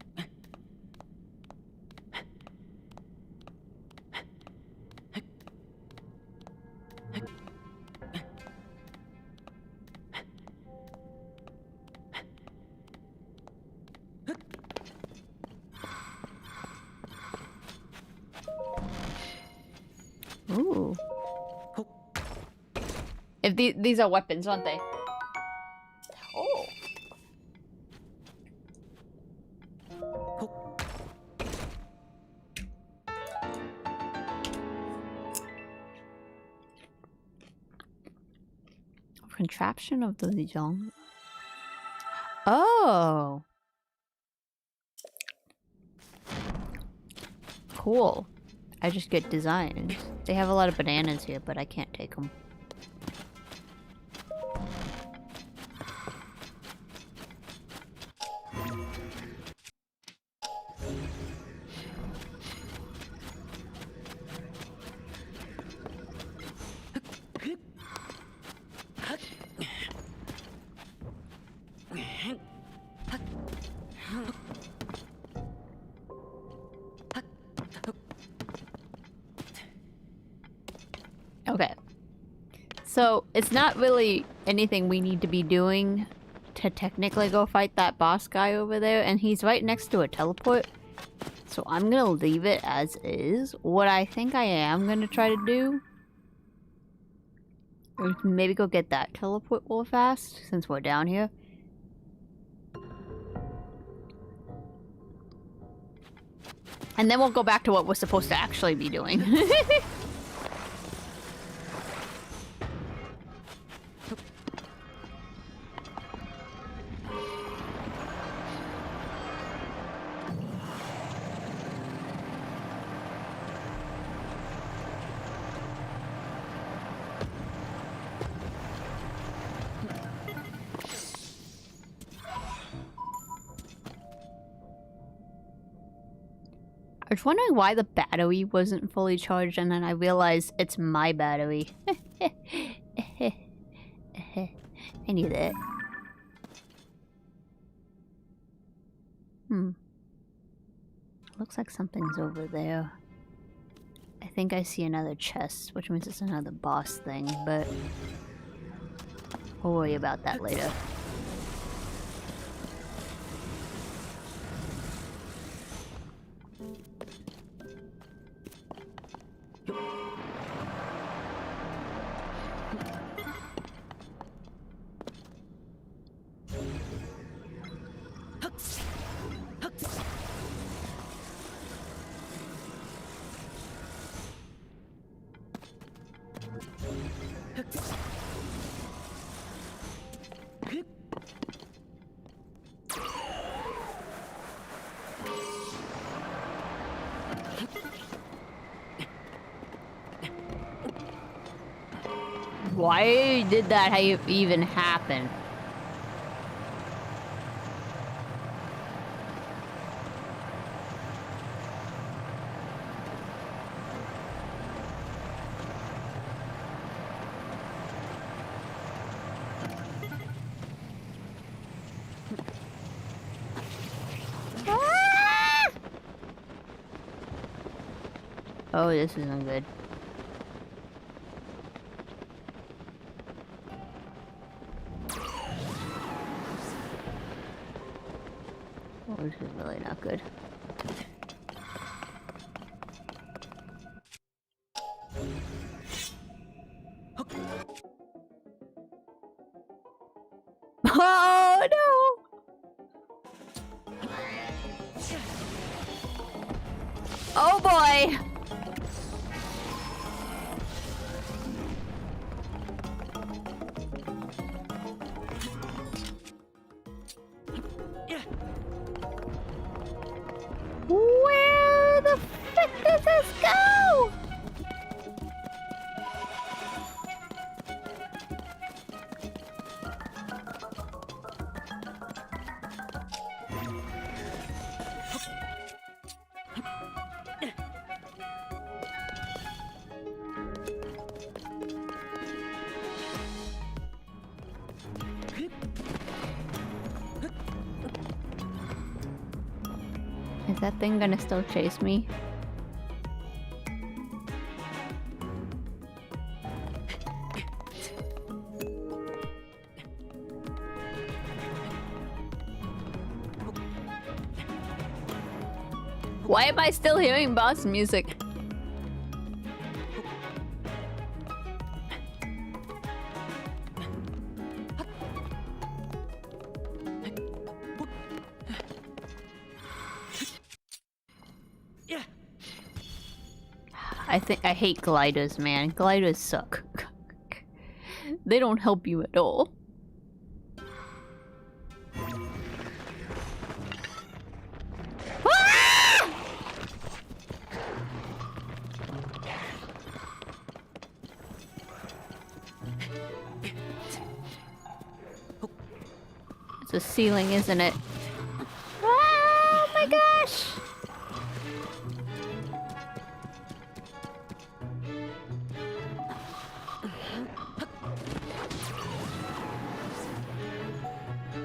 Ooh. If these are weapons, aren't they? Oh. Contraption of the young. Oh. Cool. I just get designs. They have a lot of bananas here, but I can't take them. Okay. So, it's not really anything we need to be doing to technically go fight that boss guy over there, and he's right next to a teleport. So I'm gonna leave it as is. What I think I am gonna try to do is maybe go get that teleport real fast, since we're down here. And then we'll go back to what we're supposed to actually be doing. I was wondering why the battery wasn't fully charged, and then I realized it's my battery. I knew that. Looks like something's over there. I think I see another chest, which means it's another boss thing, but we'll worry about that later. Why did that even happen? Ah! Oh, this isn't good. This is really not good. Oh no! Oh boy! Where the frick does this go? Is that thing gonna still chase me? Why am I still hearing boss music? I hate gliders, man. Gliders suck. They don't help you at all. Ah! It's a ceiling, isn't it? Oh my gosh!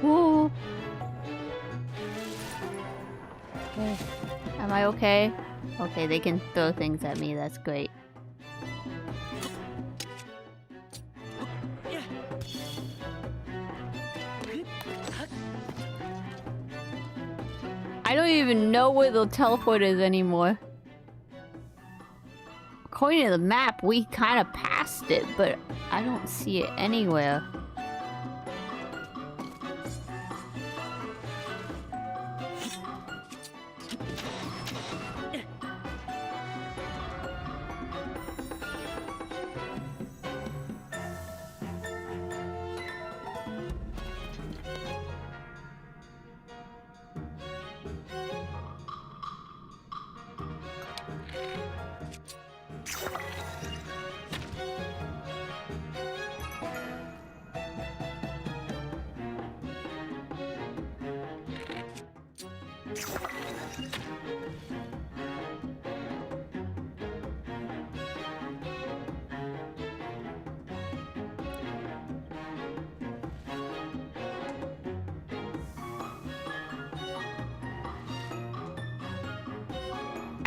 Whoa. Okay. Am I okay? Okay, they can throw things at me, that's great. I don't even know where the teleport is anymore. According to the map, we kind of passed it, but I don't see it anywhere.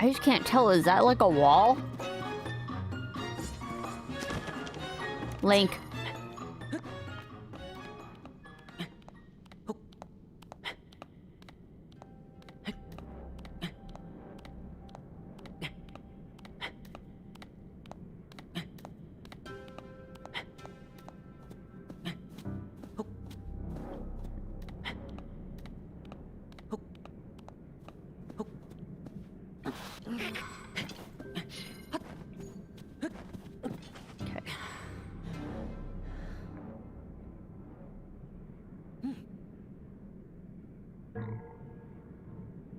I just can't tell. Is that like a wall? Link.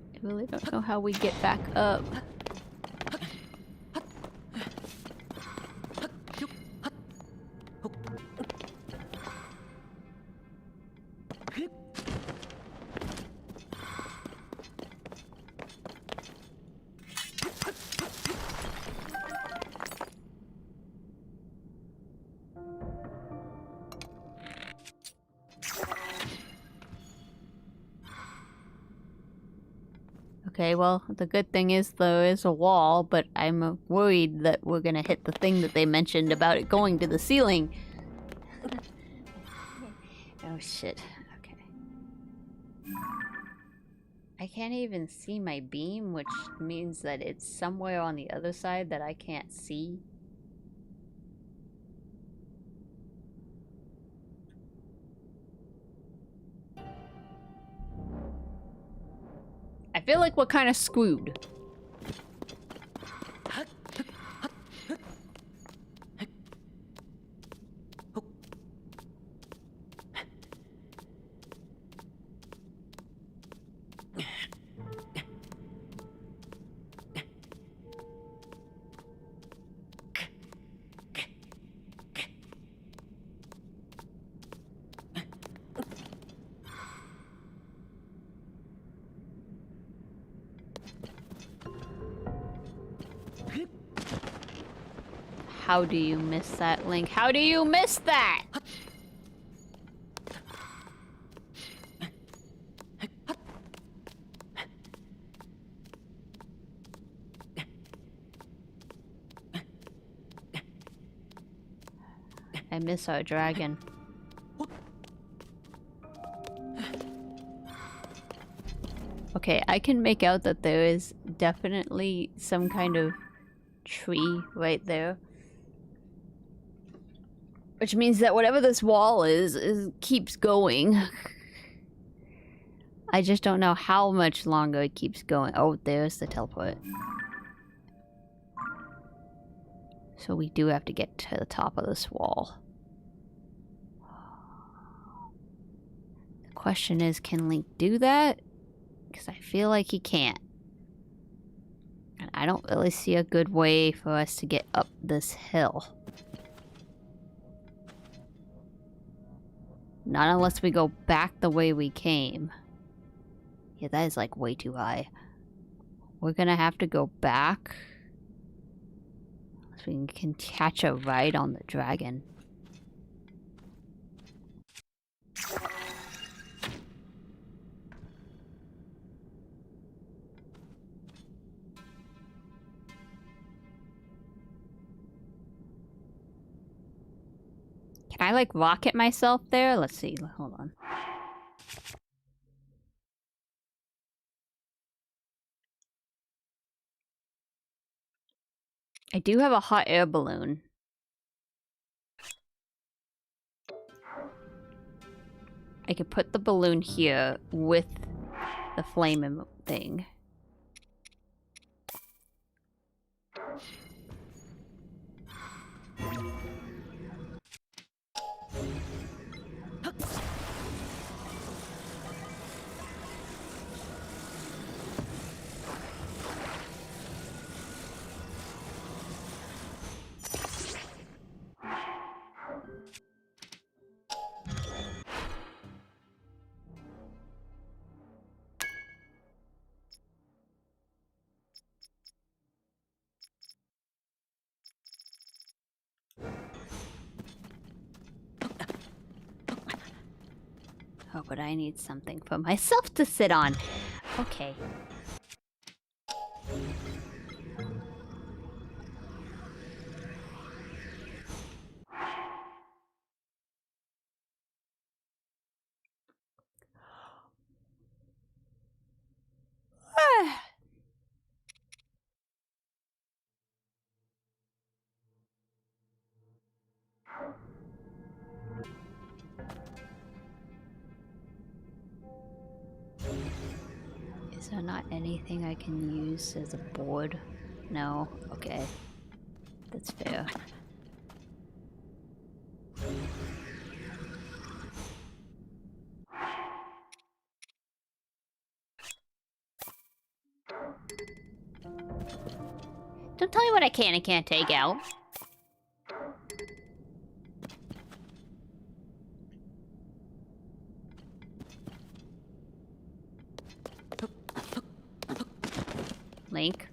I really don't know how we get back up. Okay, well, the good thing is there is a wall, but I'm worried that we're gonna hit the thing that they mentioned about it going to the ceiling. Oh shit, okay. I can't even see my beam, which means that it's somewhere on the other side that I can't see. I feel like we're kind of screwed. How do you miss that, Link? How do you miss that? I miss our dragon. Okay, I can make out that there is definitely some kind of tree right there. Which means that whatever this wall is keeps going. I just don't know how much longer it keeps going. Oh, there's the teleport. So we do have to get to the top of this wall. The question is, can Link do that? Because I feel like he can't. And I don't really see a good way for us to get up this hill. Not unless we go back the way we came. Yeah, that is like way too high. We're gonna have to go back. So we can catch a ride on the dragon. Can I like rocket myself there? Let's see, hold on. I do have a hot air balloon. I could put the balloon here with the flame thing. Oh, but I need something for myself to sit on. Okay. Is there not anything I can use as a board? No? Okay. That's fair. Don't tell me what I can and can't take out. Link.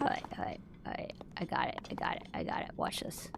Alright. I got it. Watch this.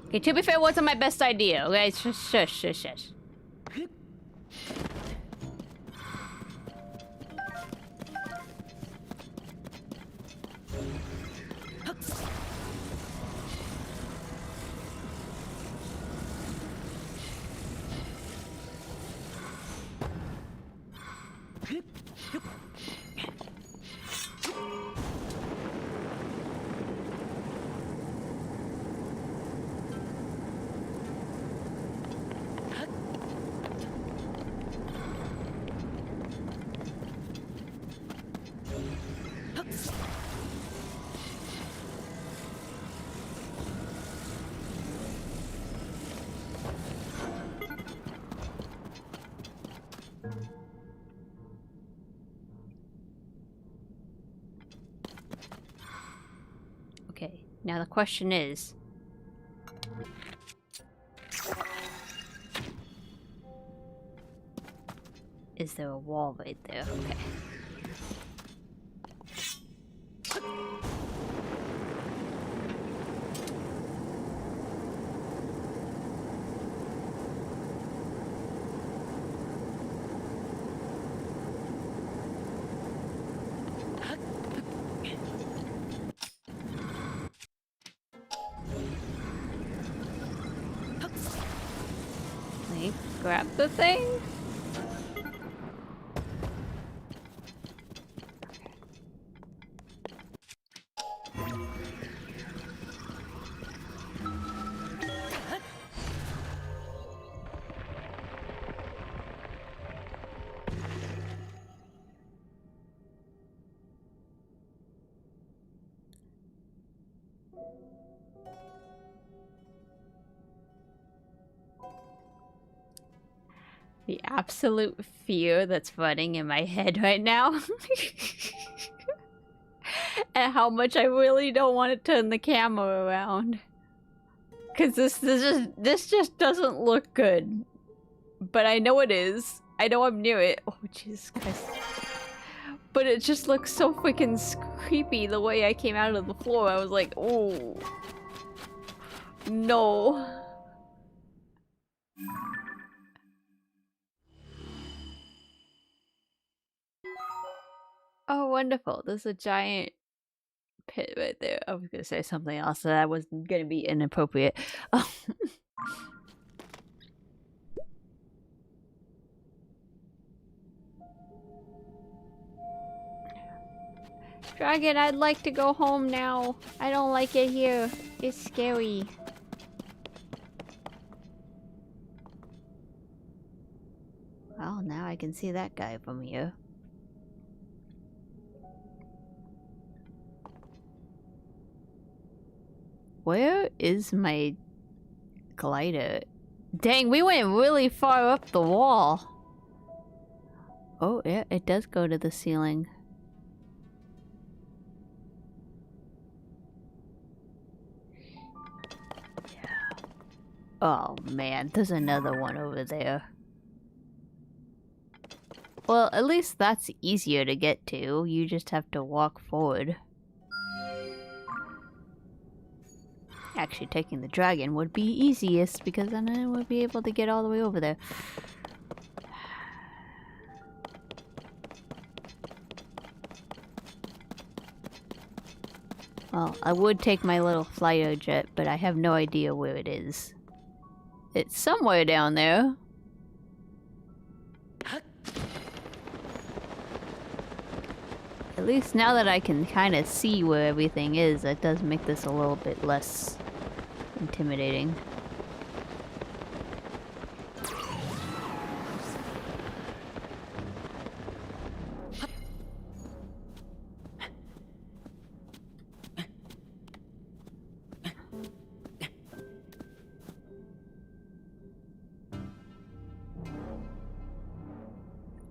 Okay, to be fair, it wasn't my best idea. Okay, shush. Okay, now the question is... Is there a wall right there? Okay. Grab the thing? The absolute fear that's running in my head right now. And how much I really don't want to turn the camera around. Cause this just doesn't look good. But I know it is. I know I'm near it. Oh Jesus Christ. But it just looks so freaking creepy the way I came out of the floor. I was like, oh no. Oh, wonderful. There's a giant pit right there. I was gonna say something else that was gonna be inappropriate. Oh. Dragon, I'd like to go home now. I don't like it here. It's scary. I can see that guy from here. Where is my glider? Dang, we went really far up the wall. Oh, yeah, it does go to the ceiling. Yeah. Oh man, there's another one over there. Well, at least that's easier to get to. You just have to walk forward. Actually, taking the dragon would be easiest because then I would be able to get all the way over there. Well, I would take my little flyer jet, but I have no idea where it is. It's somewhere down there. At least now that I can kind of see where everything is, that does make this a little bit less intimidating.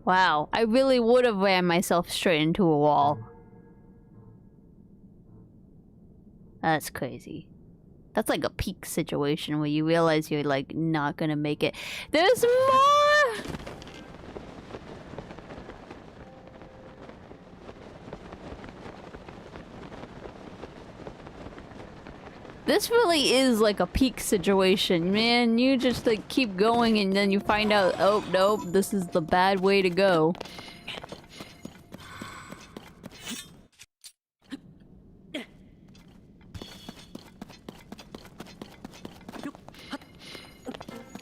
Wow, I really would have ran myself straight into a wall. That's crazy. That's like a peak situation where you realize you're like not gonna make it. There's more! This really is like a peak situation, man. You just like keep going and then you find out, oh nope, this is the bad way to go.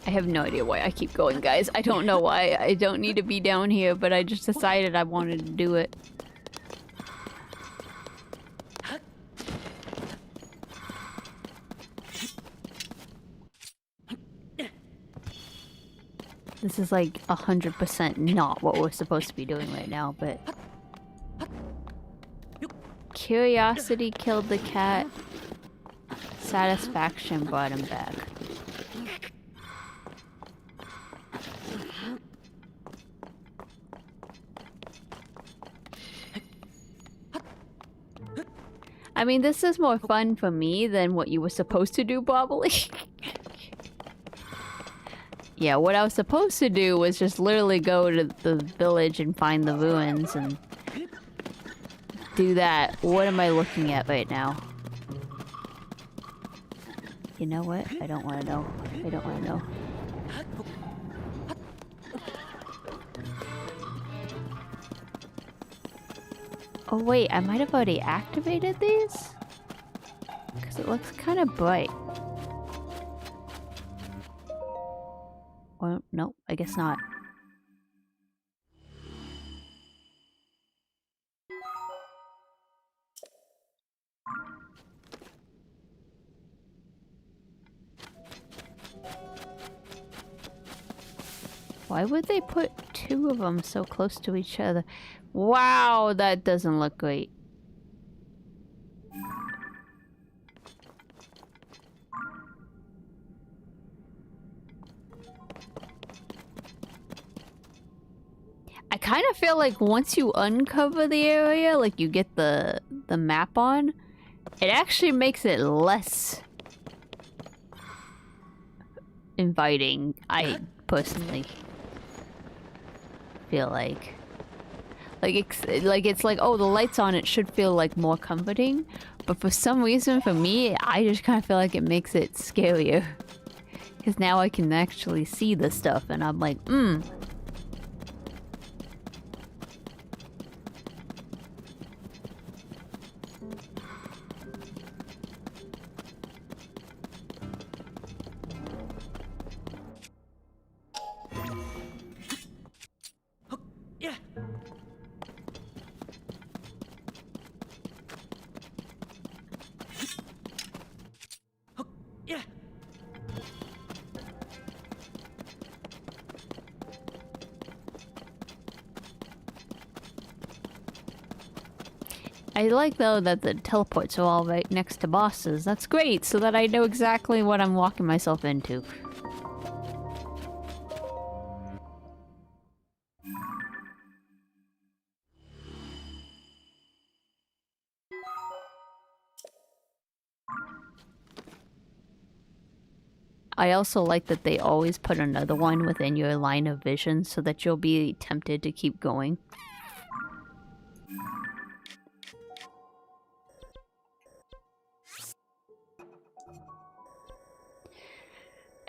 I have no idea why I keep going, guys. I don't know why. I don't need to be down here, but I just decided I wanted to do it. This is like 100% not what we're supposed to be doing right now, but... Curiosity killed the cat. Satisfaction brought him back. I mean, this is more fun for me than what you were supposed to do, probably. Yeah, what I was supposed to do was just literally go to the village and find the ruins and do that. What am I looking at right now? You know what? I don't want to know. I don't want to know. Oh wait, I might have already activated these? Because it looks kind of bright. Well, nope, I guess not. Why would they put two of them so close to each other? Wow, that doesn't look great. I kind of feel like once you uncover the area, like you get the map on, it actually makes it less inviting, I personally feel like. It's like, oh, the light's on, it should feel like more comforting, but for some reason for me, I just kind of feel like it makes it scarier. Because now I can actually see the stuff and I'm like, I like though that the teleports are all right next to bosses. That's great, so that I know exactly what I'm walking myself into. I also like that they always put another one within your line of vision so that you'll be tempted to keep going.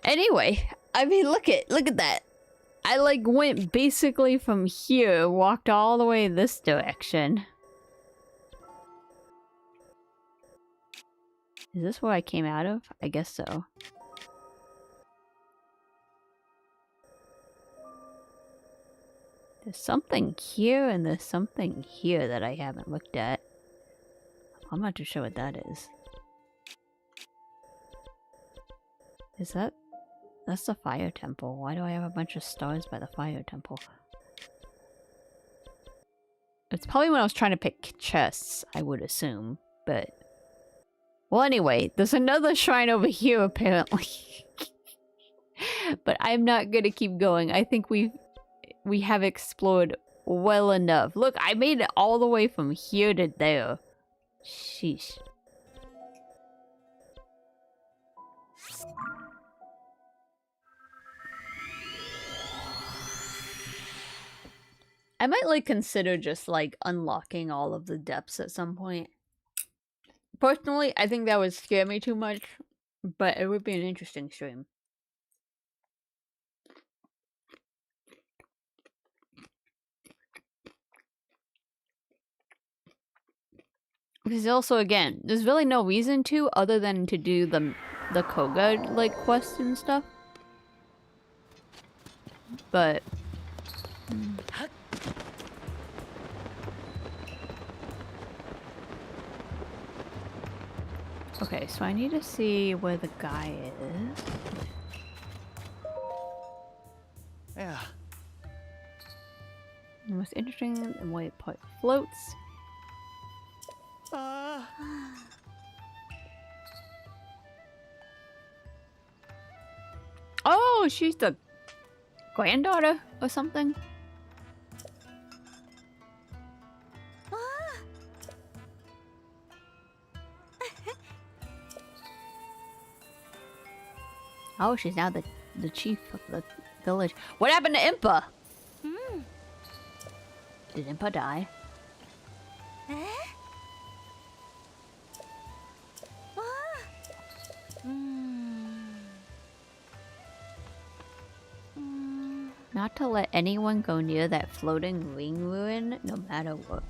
Anyway, I mean, look at that. I like went basically from here, walked all the way this direction. Is this where I came out of? I guess so. There's something here and there's something here that I haven't looked at. I'm not too sure what that is. Is that... That's the fire temple. Why do I have a bunch of stars by the fire temple? It's probably when I was trying to pick chests, I would assume, but... Well, anyway, there's another shrine over here, apparently. But I'm not gonna keep going. I think we have explored well enough. Look, I made it all the way from here to there. Sheesh. I might like consider just like unlocking all of the depths at some point. Personally, I think that would scare me too much, but it would be an interesting stream. Because also, again, there's really no reason to other than to do the Koga like quests and stuff. But okay, so I need to see where the guy is. Yeah. The most interesting and way it floats. Oh, she's the granddaughter or something. Oh, she's now the chief of the village. What happened to Impa? Did Impa die? Not to let anyone go near that floating ring ruin, no matter what.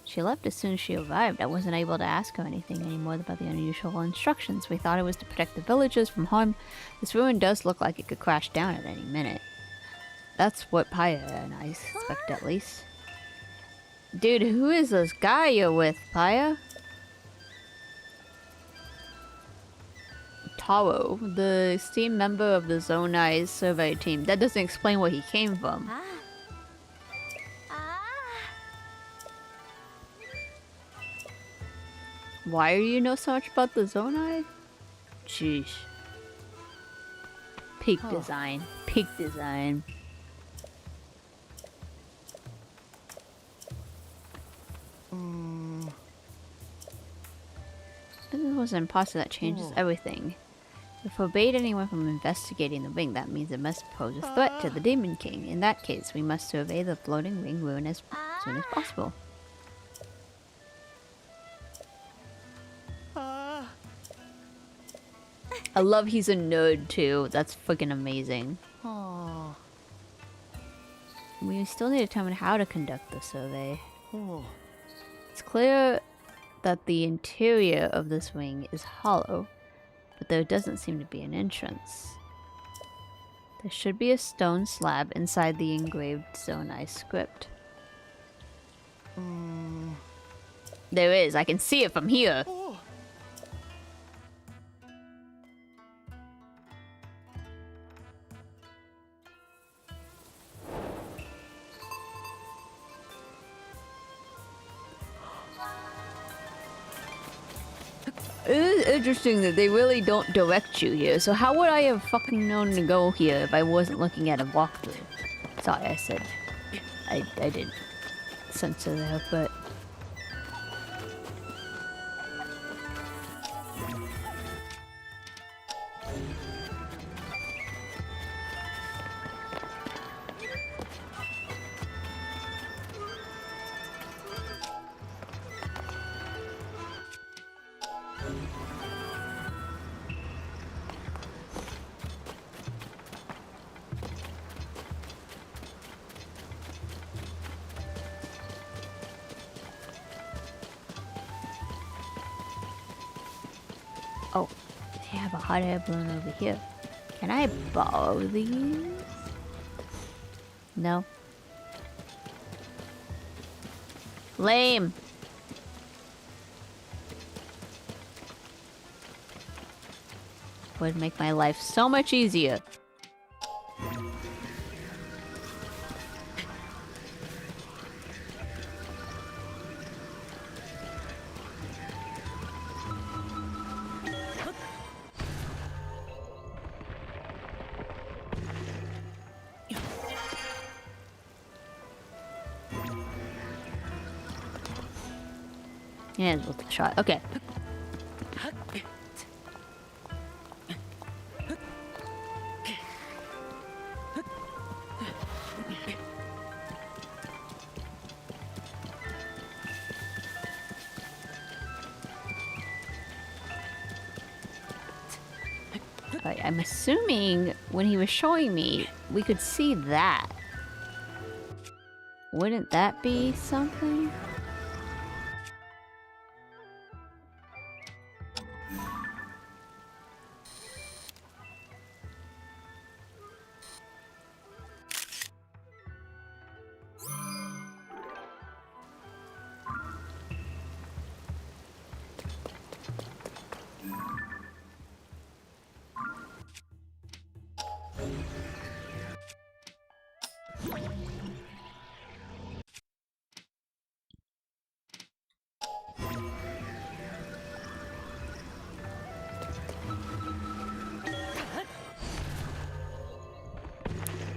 She left as soon as she arrived. I wasn't able to ask her anything anymore about the unusual instructions. We thought it was to protect the villagers from harm. This ruin does look like it could crash down at any minute. That's what Paya and I suspect, at least. Dude, who is this guy you're with, Paya? Taro, the esteemed member of the Zonai's survey team. That doesn't explain where he came from. Why do you know so much about the Zonai? Jeez. Peak design. Peak design. This was an imposter that changes everything. If it forbade anyone from investigating the ring, that means it must pose a threat to the Demon King. In that case, we must survey the floating ring ruin as soon as possible. I love he's a nerd too. That's freaking amazing. We still need to determine how to conduct the survey. It's clear that the interior of this ring is hollow, but there doesn't seem to be an entrance. There should be a stone slab inside the engraved Zonai script. There is. I can see it from here. interesting that they really don't direct you here. So how would I have fucking known to go here if I wasn't looking at a walkthrough? Sorry, I said I didn't censor there, but oh, they have a hot air balloon over here. Can I borrow these? No. Lame. Would make my life so much easier. Yeah, it's worth a shot. Okay. Right, I'm assuming when he was showing me, we could see that. Wouldn't that be something?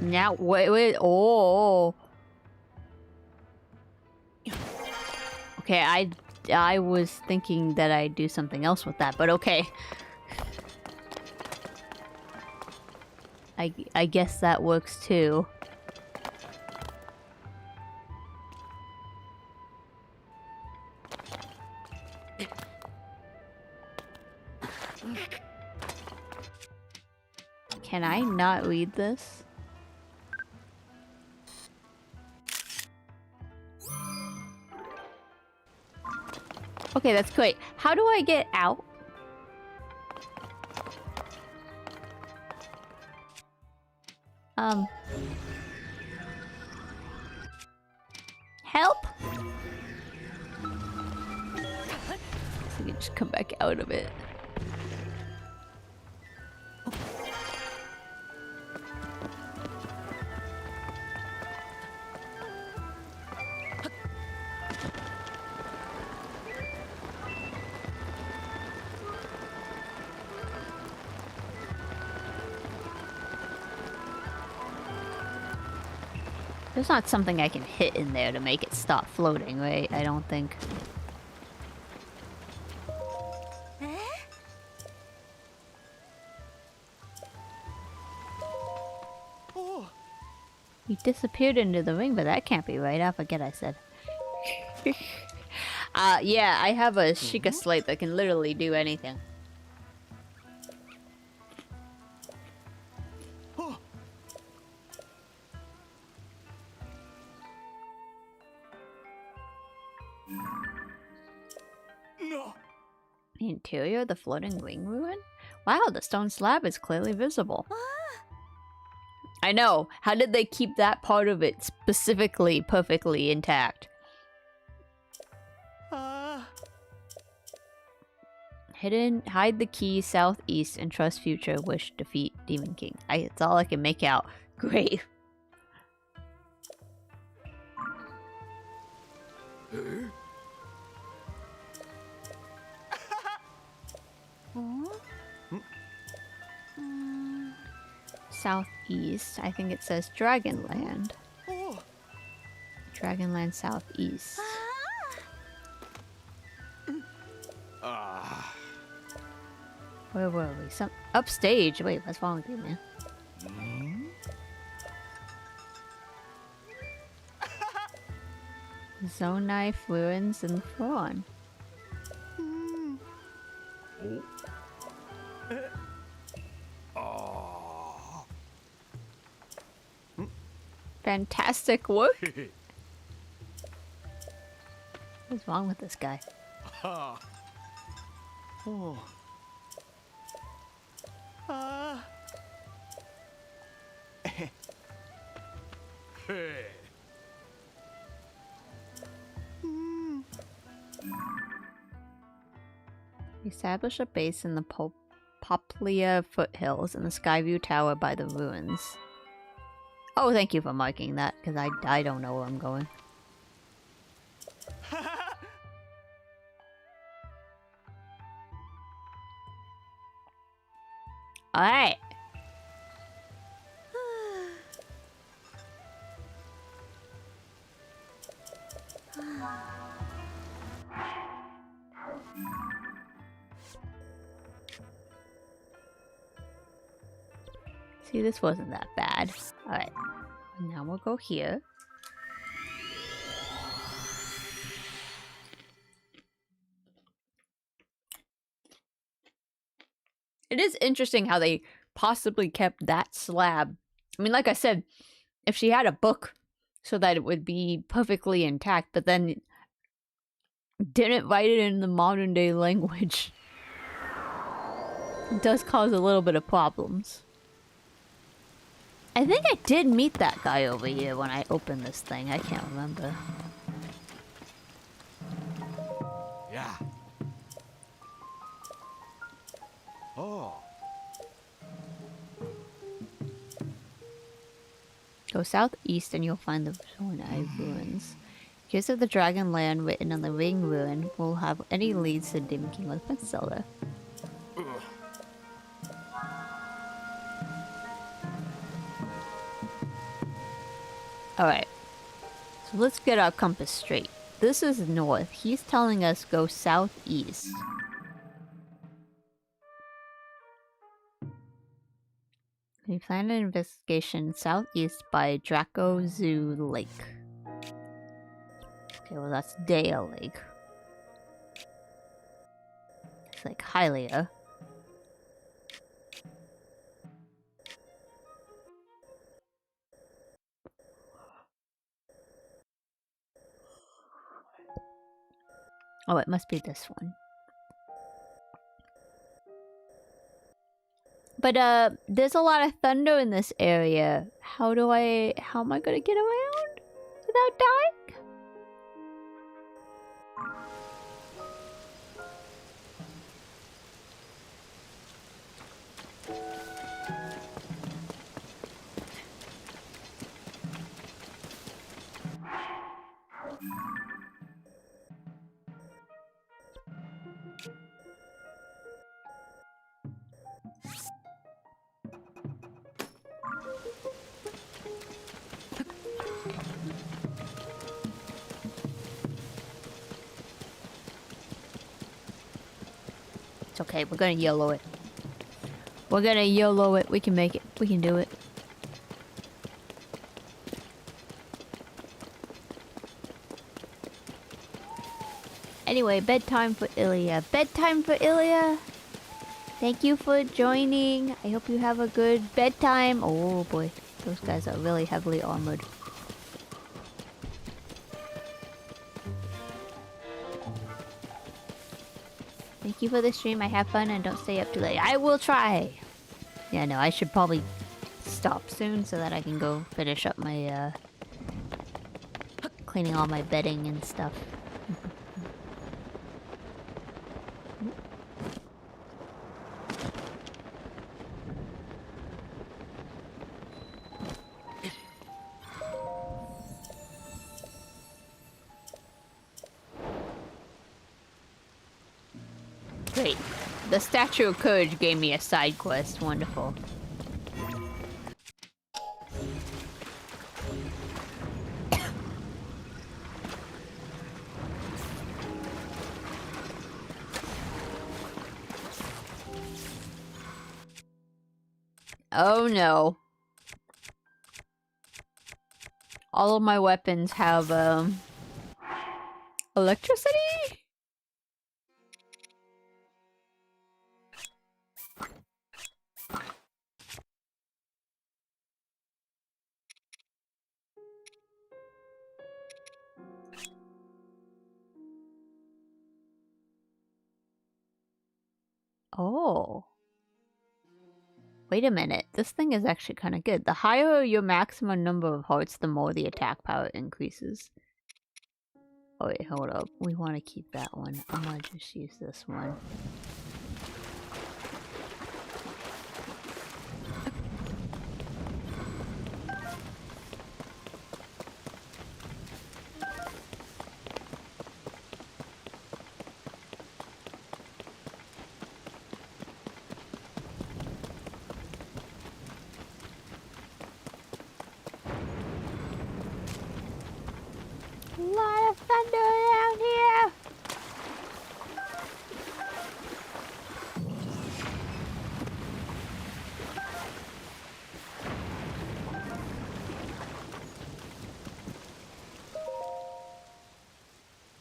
Now, wait, oh. Okay, I was thinking that I'd do something else with that, but okay. I guess that works too. Can I not read this? Okay, that's great. How do I get out? Help? So we can just come back out of it. There's not something I can hit in there to make it stop floating, right? I don't think. He disappeared into the ring, but that can't be right. I forget I said. Yeah, I have a Sheikah slate that can literally do anything. The interior of the floating wing ruin? Wow, the stone slab is clearly visible. I know. How did they keep that part of it specifically perfectly intact? Hidden, hide the key southeast and trust future wish defeat Demon King. It's all I can make out. Great. Southeast. I think it says Dragonland. Oh. Dragonland Southeast. Ah. Where were we? Some upstage. Wait, what's wrong with you, man? Zone Knife, Ruins, and Thrawn. Fantastic work. What's wrong with this guy? Oh. Ah. Establish a base in the Poplia foothills and the Skyview Tower by the ruins. Oh, thank you for marking that, because I don't know where I'm going. Alright. See, this wasn't that bad. Alright. Now we'll go here. It is interesting how they possibly kept that slab. I mean, like I said, if she had a book so that it would be perfectly intact, but then didn't write it in the modern day language, it does cause a little bit of problems. I think I did meet that guy over here when I opened this thing. I can't remember. Yeah. Oh. Go southeast and you'll find the Zonai ruins. Gears of the Dragonland written on the ring ruin will have any leads to Demon King with Prince Zelda. Alright. So let's get our compass straight. This is north. He's telling us go southeast. We plan an investigation southeast by Draco Zoo Lake. Okay, well that's Dale Lake. It's like Hylia. Oh, it must be this one. But there's a lot of thunder in this area. How am I gonna get around without dying? It's okay, we're gonna YOLO it. We're gonna YOLO it. We can make it. We can do it. Anyway, bedtime for Ilya. Bedtime for Ilya! Thank you for joining. I hope you have a good bedtime. Oh boy, those guys are really heavily armored. Thank you for the stream. I have fun and don't stay up too late. I will try! Yeah, no, I should probably stop soon so that I can go finish up my, cleaning all my bedding and stuff. Great. The Statue of Courage gave me a side quest. Wonderful. Oh no. All of my weapons have, electricity? Oh. Wait a minute. This thing is actually kind of good. The higher your maximum number of hearts, the more the attack power increases. Oh wait, hold up. We want to keep that one. I'm gonna just use this one. A lot of thunder around here!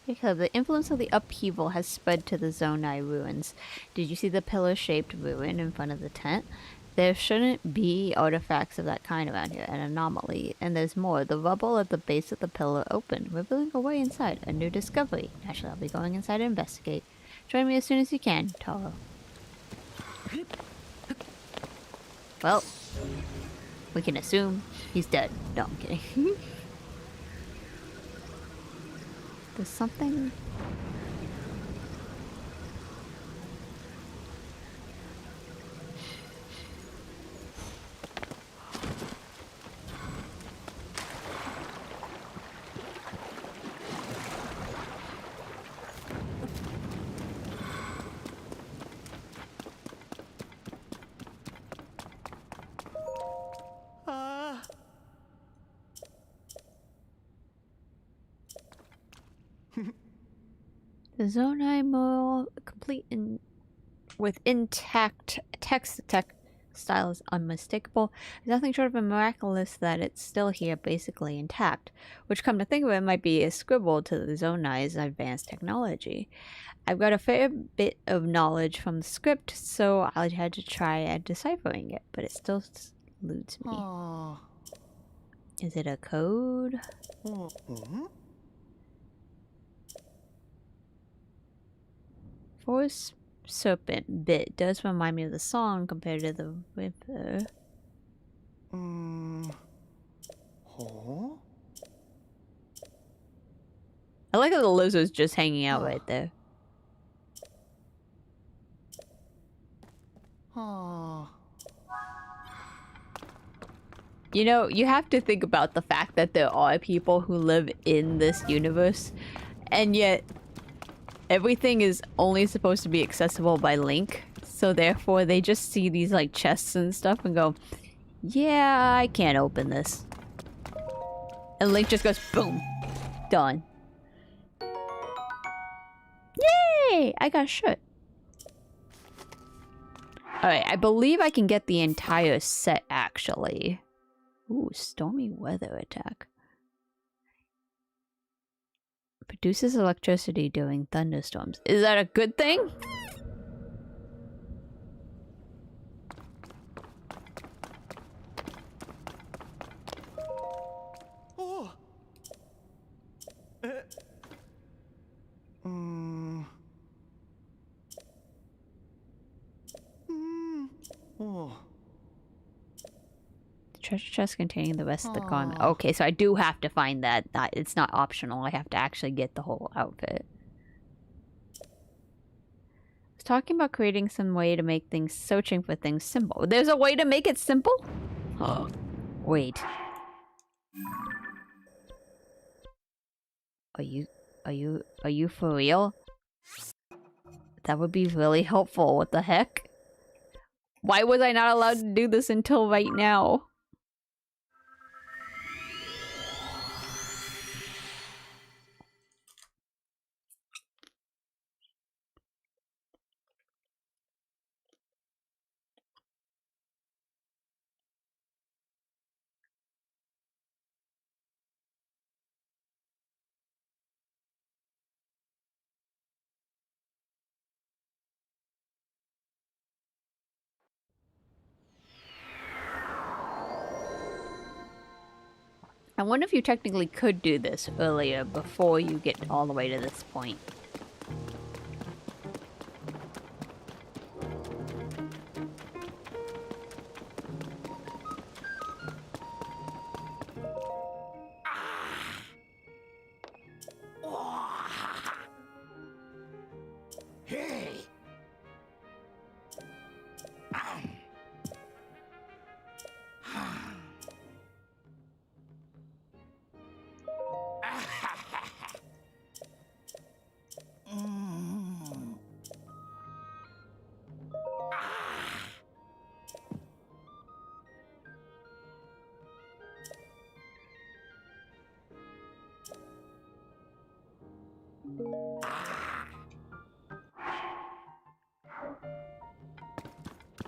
Because the influence of the upheaval has spread to the Zonai ruins. Did you see the pillar-shaped ruin in front of the tent? There shouldn't be artifacts of that kind around here, an anomaly. And there's more. The rubble at the base of the pillar opened, revealing a way inside. A new discovery. Naturally, I'll be going inside to investigate. Join me as soon as you can, Taro. Well, we can assume he's dead. No, I'm kidding. There's something... The Zonai mural, complete with intact text. The textile is unmistakable. There's nothing short of a miraculous that it's still here, basically intact. Which, come to think of it, might be a scribble to the Zonai's advanced technology. I've got a fair bit of knowledge from the script, so I had to try deciphering it, but it still eludes me. Is it a code? Forest serpent bit does remind me of the song compared to the river. I like how the lizard's just hanging out right there. You know, you have to think about the fact that there are people who live in this universe, and yet everything is only supposed to be accessible by Link, so therefore they just see these like chests and stuff and go, yeah, I can't open this. And Link just goes, boom, done. Yay! I got a shirt. Alright, I believe I can get the entire set actually. Ooh, stormy weather attack. Produces electricity during thunderstorms. Is that a good thing? Treasure chest containing the rest of the garment. Okay, so I do have to find that. It's not optional. I have to actually get the whole outfit. I was talking about creating some way to make things, searching for things simple. There's a way to make it simple? Oh, wait. Are you for real? That would be really helpful. What the heck? Why was I not allowed to do this until right now? I wonder if you technically could do this earlier before you get all the way to this point.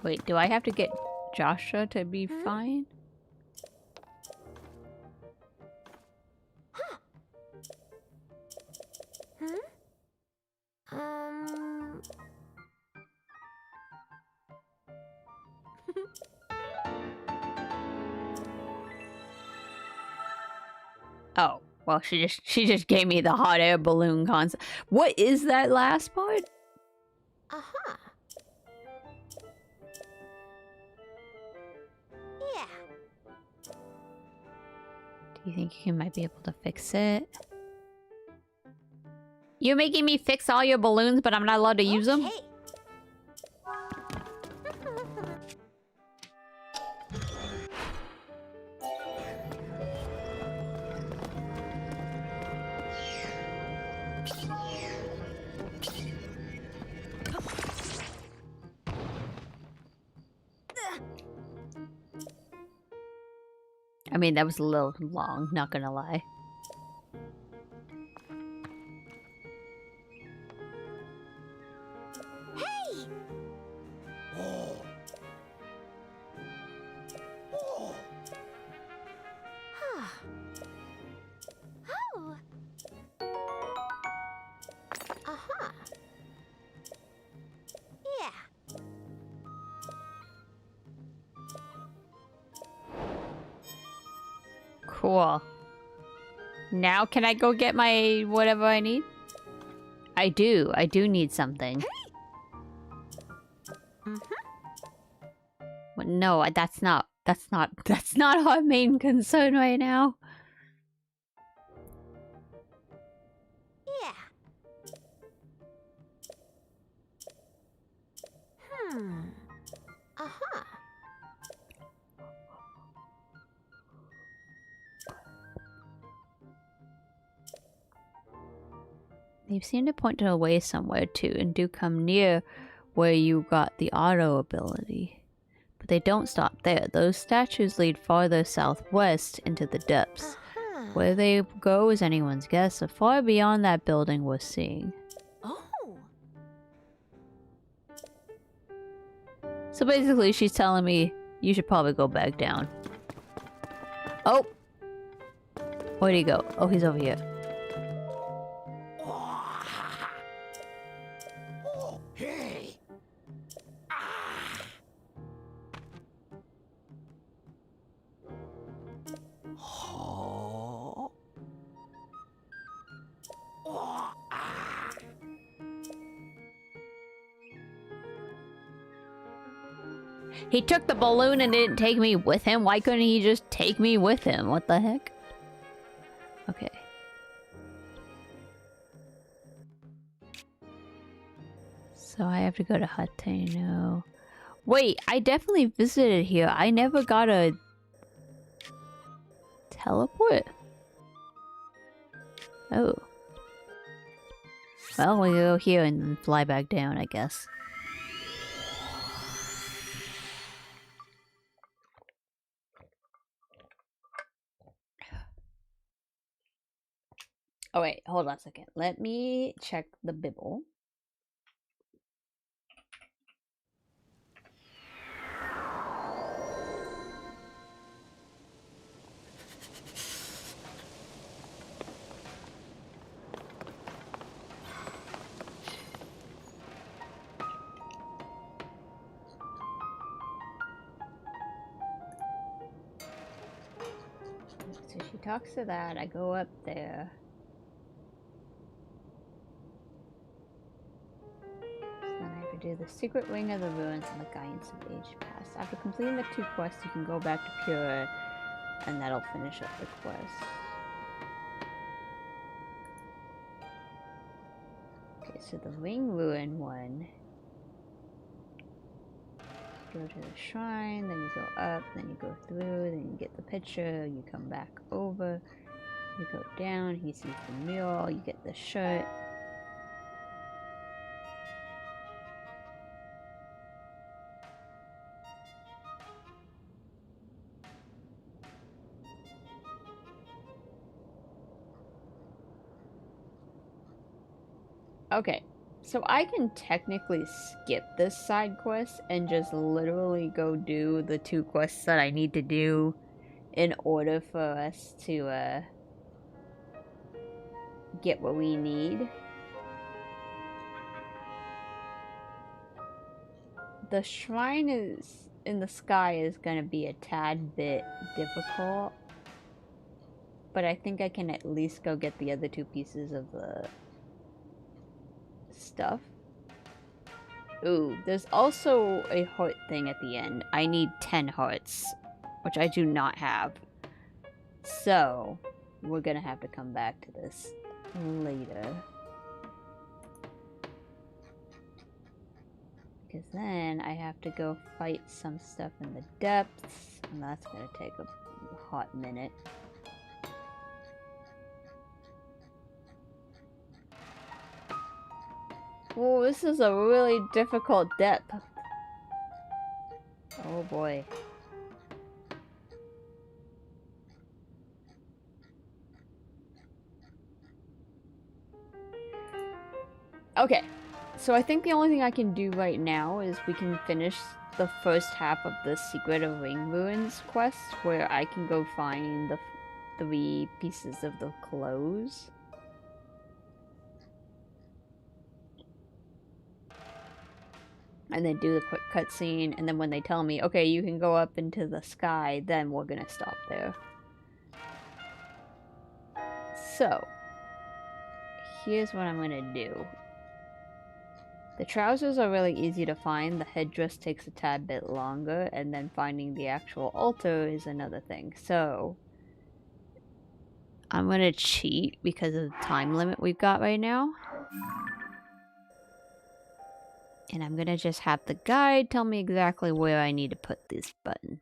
Wait, do I have to get Joshua to be fine? Oh, well, she just gave me the hot air balloon concept. What is that last part? Aha. Yeah. Do you think you might be able to fix it? You're making me fix all your balloons, but I'm not allowed to use them? I mean, that was a little long, not gonna lie. Hey! Oh. Oh. Huh. Oh. Aha. Yeah. Cool. Now can I go get my whatever I need? I do need something. Well, no, that's not our main concern right now. Yeah. Aha. They seem to point to a way somewhere too, and do come near where you got the auto ability. But they don't stop there. Those statues lead farther southwest into the depths. Where they go is anyone's guess, so far beyond that building we're seeing. Oh. So basically she's telling me you should probably go back down. Oh! Where'd he go? Oh, he's over here. He took the balloon and didn't take me with him. Why couldn't he just take me with him? What the heck? Okay. So I have to go to Hateno. Wait, I definitely visited here. I never got a teleport? Oh. Well, we go here and then fly back down, I guess. Oh wait, hold on a second. Let me check the Bible. So she talks to that, I go up there. Then I have to do the secret wing of the ruins and the guidance of age past. After completing the 2 quests, you can go back to Pura, and that'll finish up the quest. Okay, so the wing ruin one. Go to the shrine, then you go up, then you go through, then you get the picture, you come back over, you go down, he sees the mural, you get the shirt. Okay, so I can technically skip this side quest and just literally go do the 2 quests that I need to do in order for us to get what we need. The shrine is in the sky is gonna be a tad bit difficult, but I think I can at least go get the other 2 pieces of the stuff. Ooh, there's also a heart thing at the end. I need 10 hearts, which I do not have. So, we're gonna have to come back to this later. Because then I have to go fight some stuff in the depths, and that's gonna take a hot minute. Oh, this is a really difficult depth. Oh boy. Okay, so I think the only thing I can do right now is we can finish the first half of the Secret of Ring Ruins quest, where I can go find the 3 pieces of the clothes. And then do the quick cutscene, and then when they tell me, okay, you can go up into the sky, then we're gonna stop there. So, here's what I'm gonna do. The trousers are really easy to find, the headdress takes a tad bit longer, and then finding the actual altar is another thing. So, I'm gonna cheat because of the time limit we've got right now. And I'm gonna just have the guide tell me exactly where I need to put this button.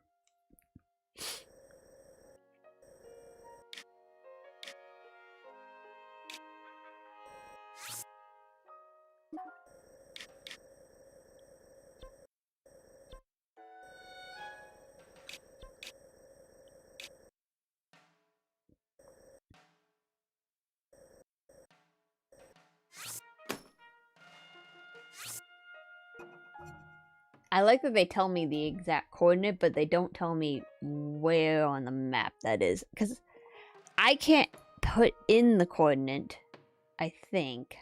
I like that they tell me the exact coordinate, but they don't tell me where on the map that is. Because I can't put in the coordinate, I think.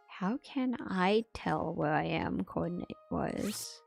How can I tell where I am coordinate-wise?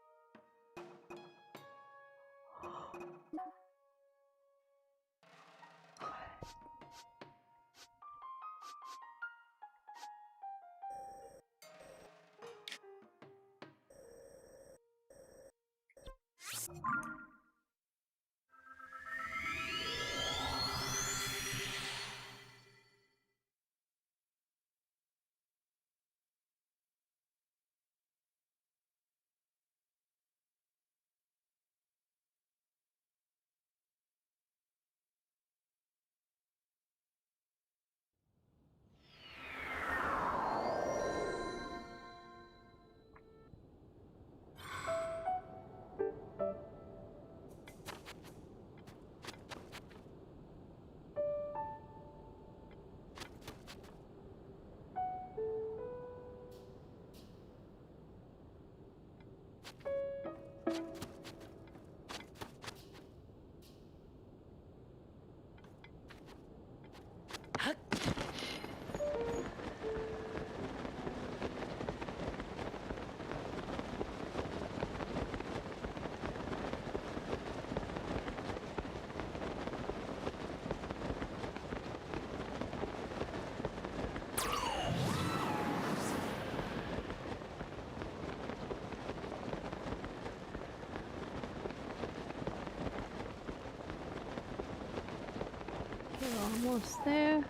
We're almost there.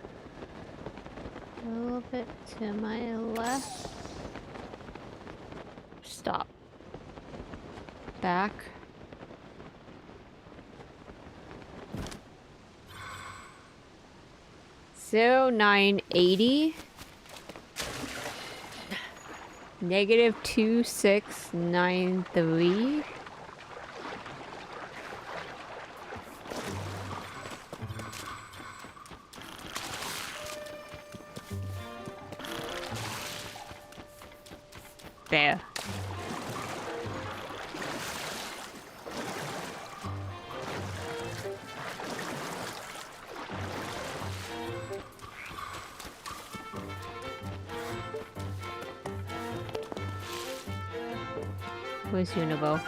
A little bit to my left. Stop. Back. -980. -2693. There. Where's Univo?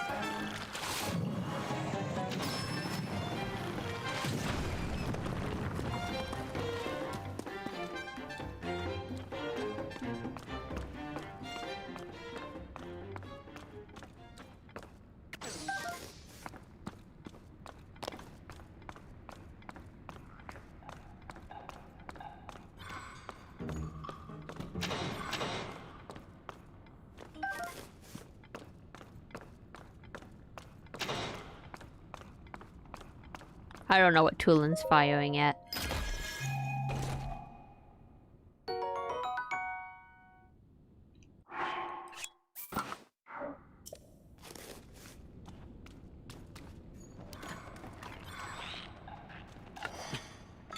I don't know what Tulin's firing at.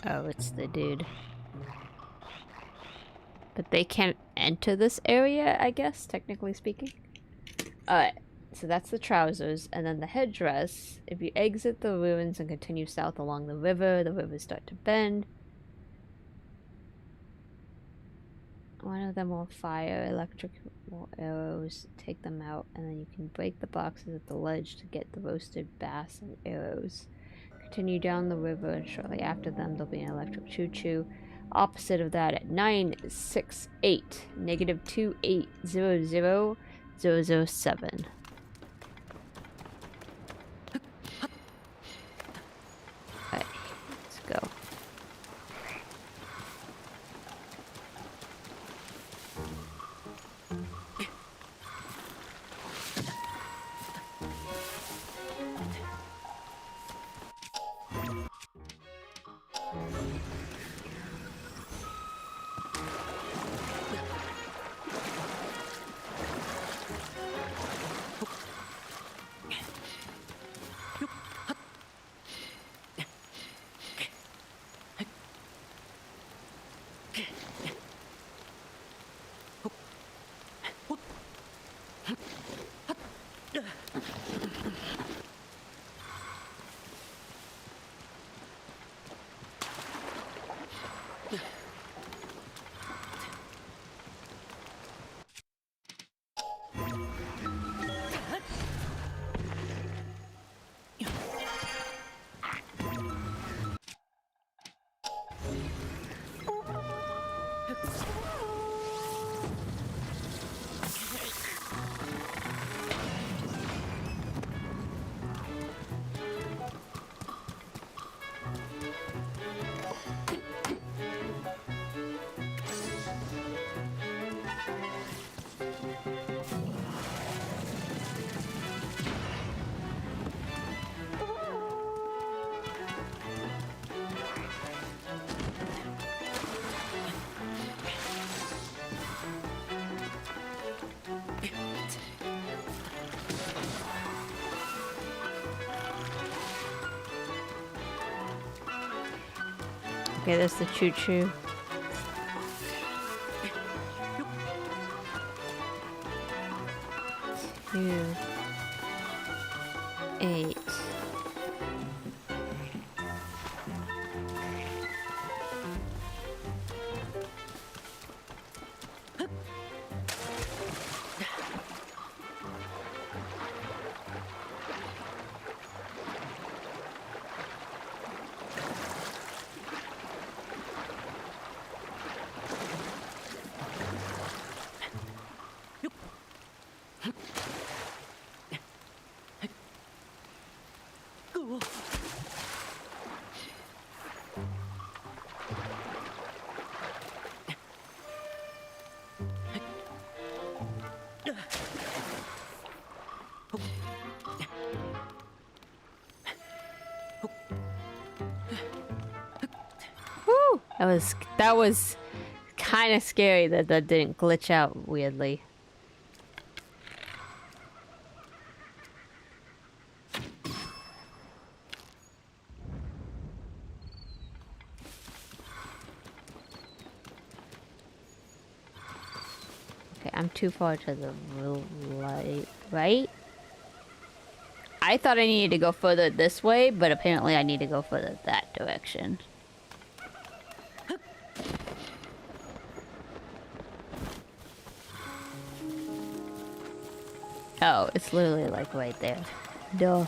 Oh, it's the dude. But they can't enter this area, I guess, technically speaking. Alright, so that's the trousers, and then the headdress. If you exit the ruins and continue south along the rivers start to bend. One of them will fire electrical arrows, take them out, and then you can break the boxes at the ledge to get the roasted bass and arrows. Continue down the river, and shortly after them there'll be an electric choo-choo. Opposite of that at 968, -2800007. Alright, let's go. Okay, that's the choo-choo. Two, 8. That was kind of scary that that didn't glitch out weirdly. Okay, I'm too far to the right? I thought I needed to go further this way, but apparently I need to go further that direction. Oh, it's literally like right there. Duh.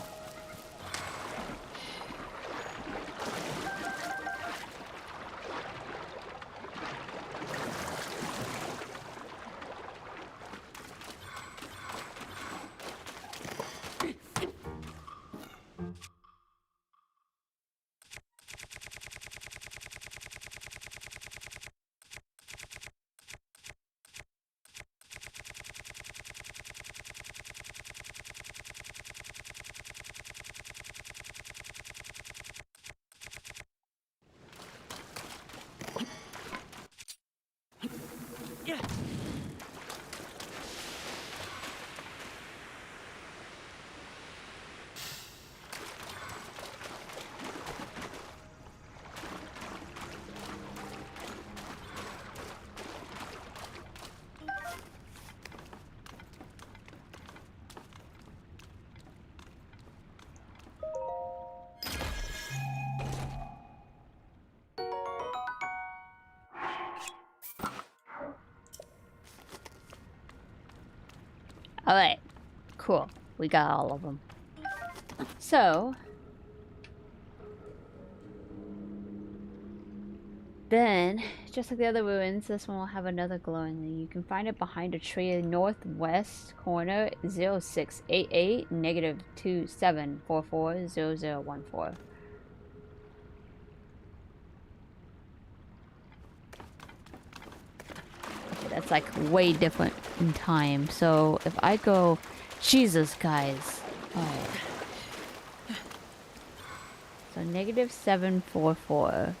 Alright, cool. We got all of them. So, then, just like the other ruins, this one will have another glowing link. You can find it behind a tree northwest corner 0688 -27440014. Okay, that's like way different in time. So if I go, Jesus, guys. Alright. So -744.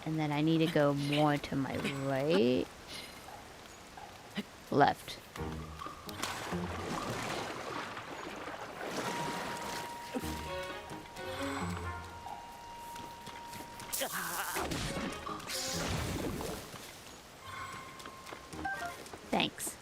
And then I need to go more to my right. Left. Thanks.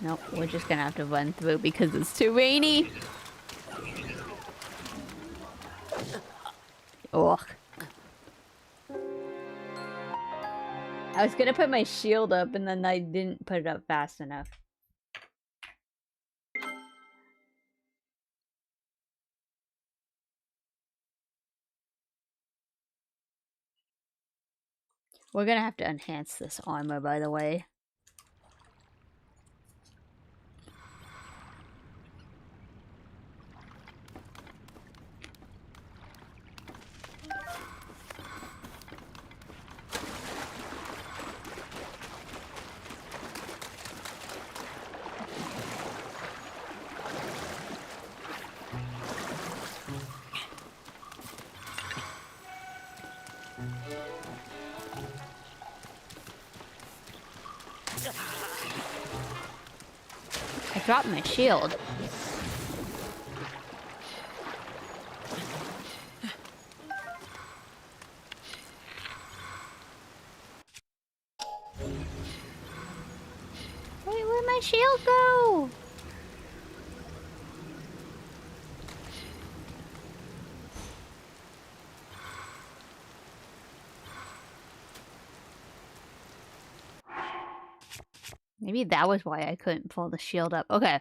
Nope, we're just gonna have to run through because it's too rainy. Ugh. I was gonna put my shield up and then I didn't put it up fast enough. We're gonna have to enhance this armor, by the way. I dropped my shield. Wait, where'd my shield go? Maybe that was why I couldn't pull the shield up. Okay.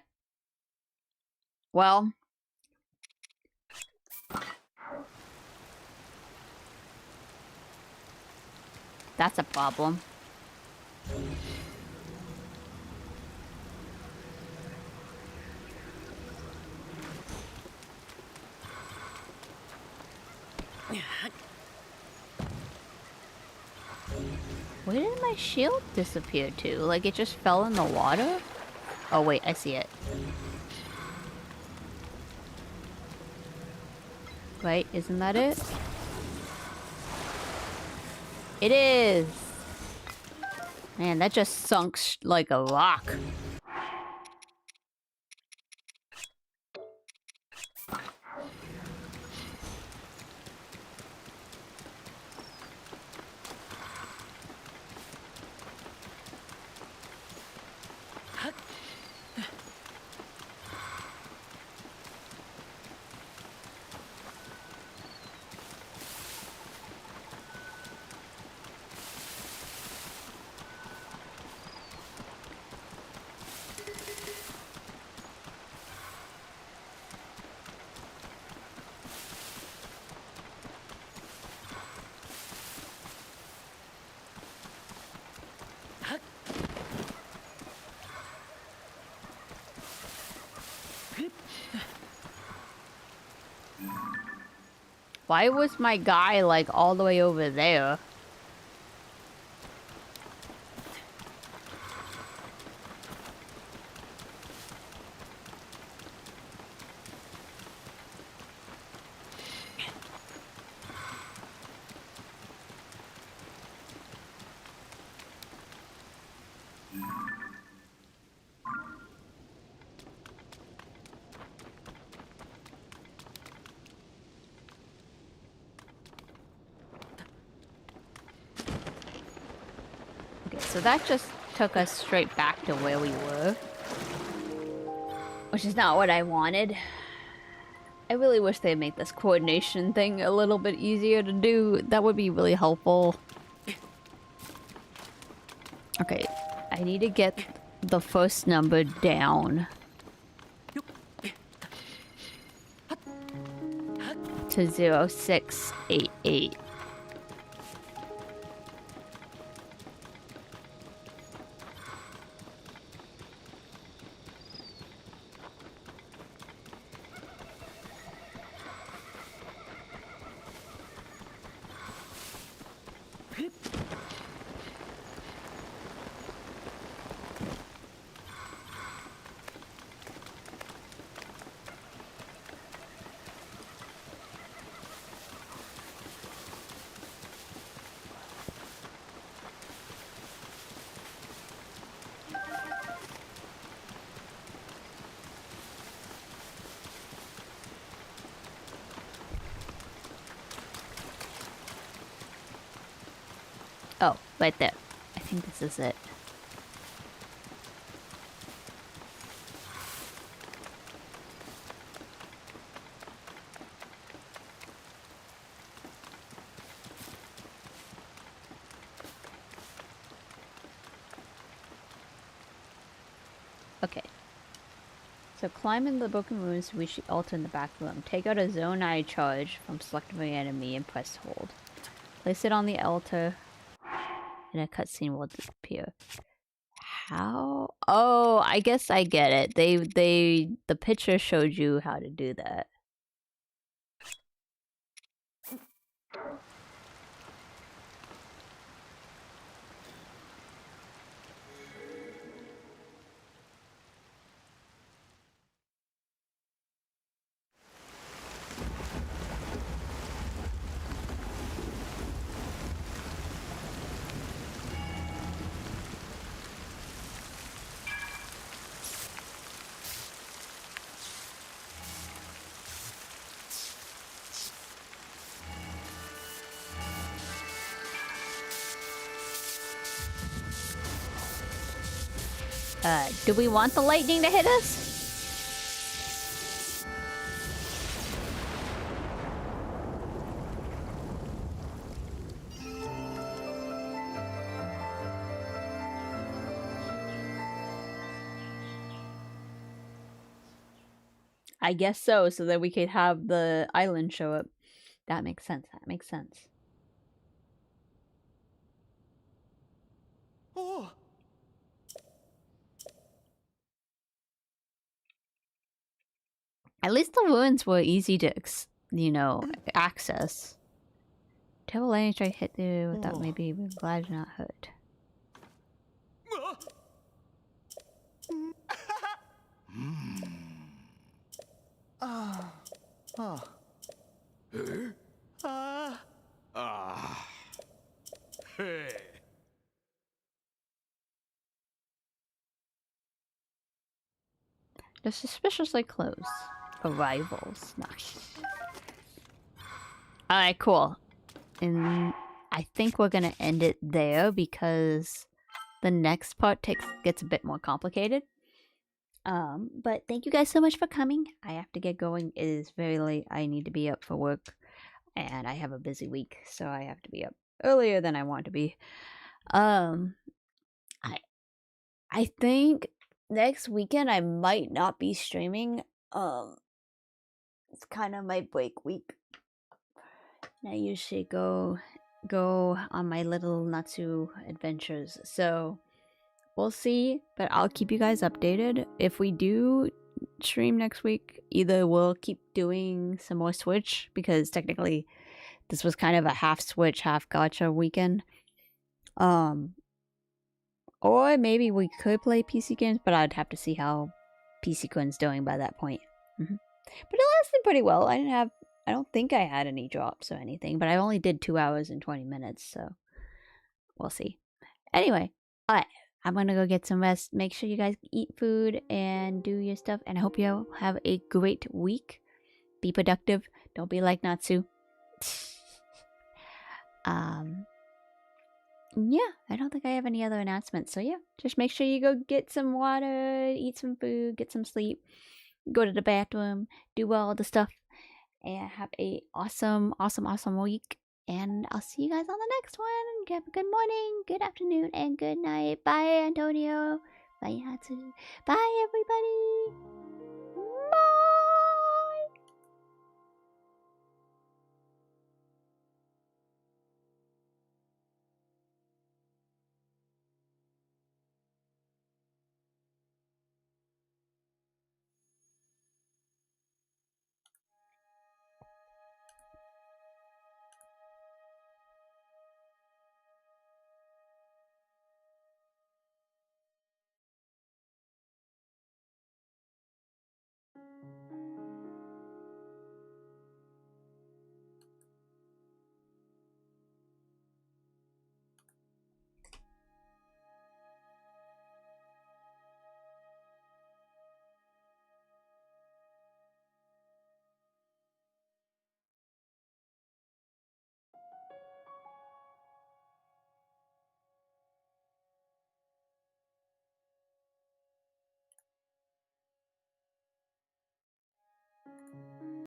Well. That's a problem. Where did my shield disappear to? Like it just fell in the water? Oh wait, I see it. Right, isn't that it? It is! Man, that just sunk like a rock. Why was my guy like all the way over there? So that just took us straight back to where we were. Which is not what I wanted. I really wish they'd make this coordination thing a little bit easier to do. That would be really helpful. Okay, I need to get the first number down. To 0688. Oh, right there. I think this is it. Okay. So climb in the broken ruins to reach the altar in the back room. Take out a zone eye charge from selectively enemy and press hold. Place it on the altar and a cutscene will disappear. How? Oh, I guess I get it. The picture showed you how to do that. Do we want the lightning to hit us? I guess so that we could have the island show up. That makes sense. That makes sense. Oh. At least the ruins were easy to, access. Tell lightning strike hit you without maybe even glad you're not hurt. Huh. Ah. Hey. They're suspiciously close. Arrivals. Nice. Alright, cool. And I think we're gonna end it there because the next part gets a bit more complicated. But thank you guys so much for coming. I have to get going. It is very late. I need to be up for work. And I have a busy week, so I have to be up earlier than I want to be. I think next weekend I might not be streaming. It's kind of my break week. I usually go on my little Natsu adventures. So we'll see, but I'll keep you guys updated. If we do stream next week, either we'll keep doing some more Switch, because technically this was kind of a half Switch, half gacha weekend. Or maybe we could play PC games, but I'd have to see how PC Quinn's doing by that point. But it lasted pretty well. I don't think I had any drops or anything, but I only did 2 hours and 20 minutes, so we'll see. Anyway, alright, I'm gonna go get some rest. Make sure you guys eat food and do your stuff, and I hope you have a great week. Be productive. Don't be like Natsu. Yeah, I don't think I have any other announcements. So yeah, just make sure you go get some water, eat some food, get some sleep, go to the bathroom, do all the stuff, and have a awesome week. And I'll see you guys on the next one. Have a good morning, good afternoon, and good night. Bye, Antonio. Bye, Hatsu. Bye, everybody.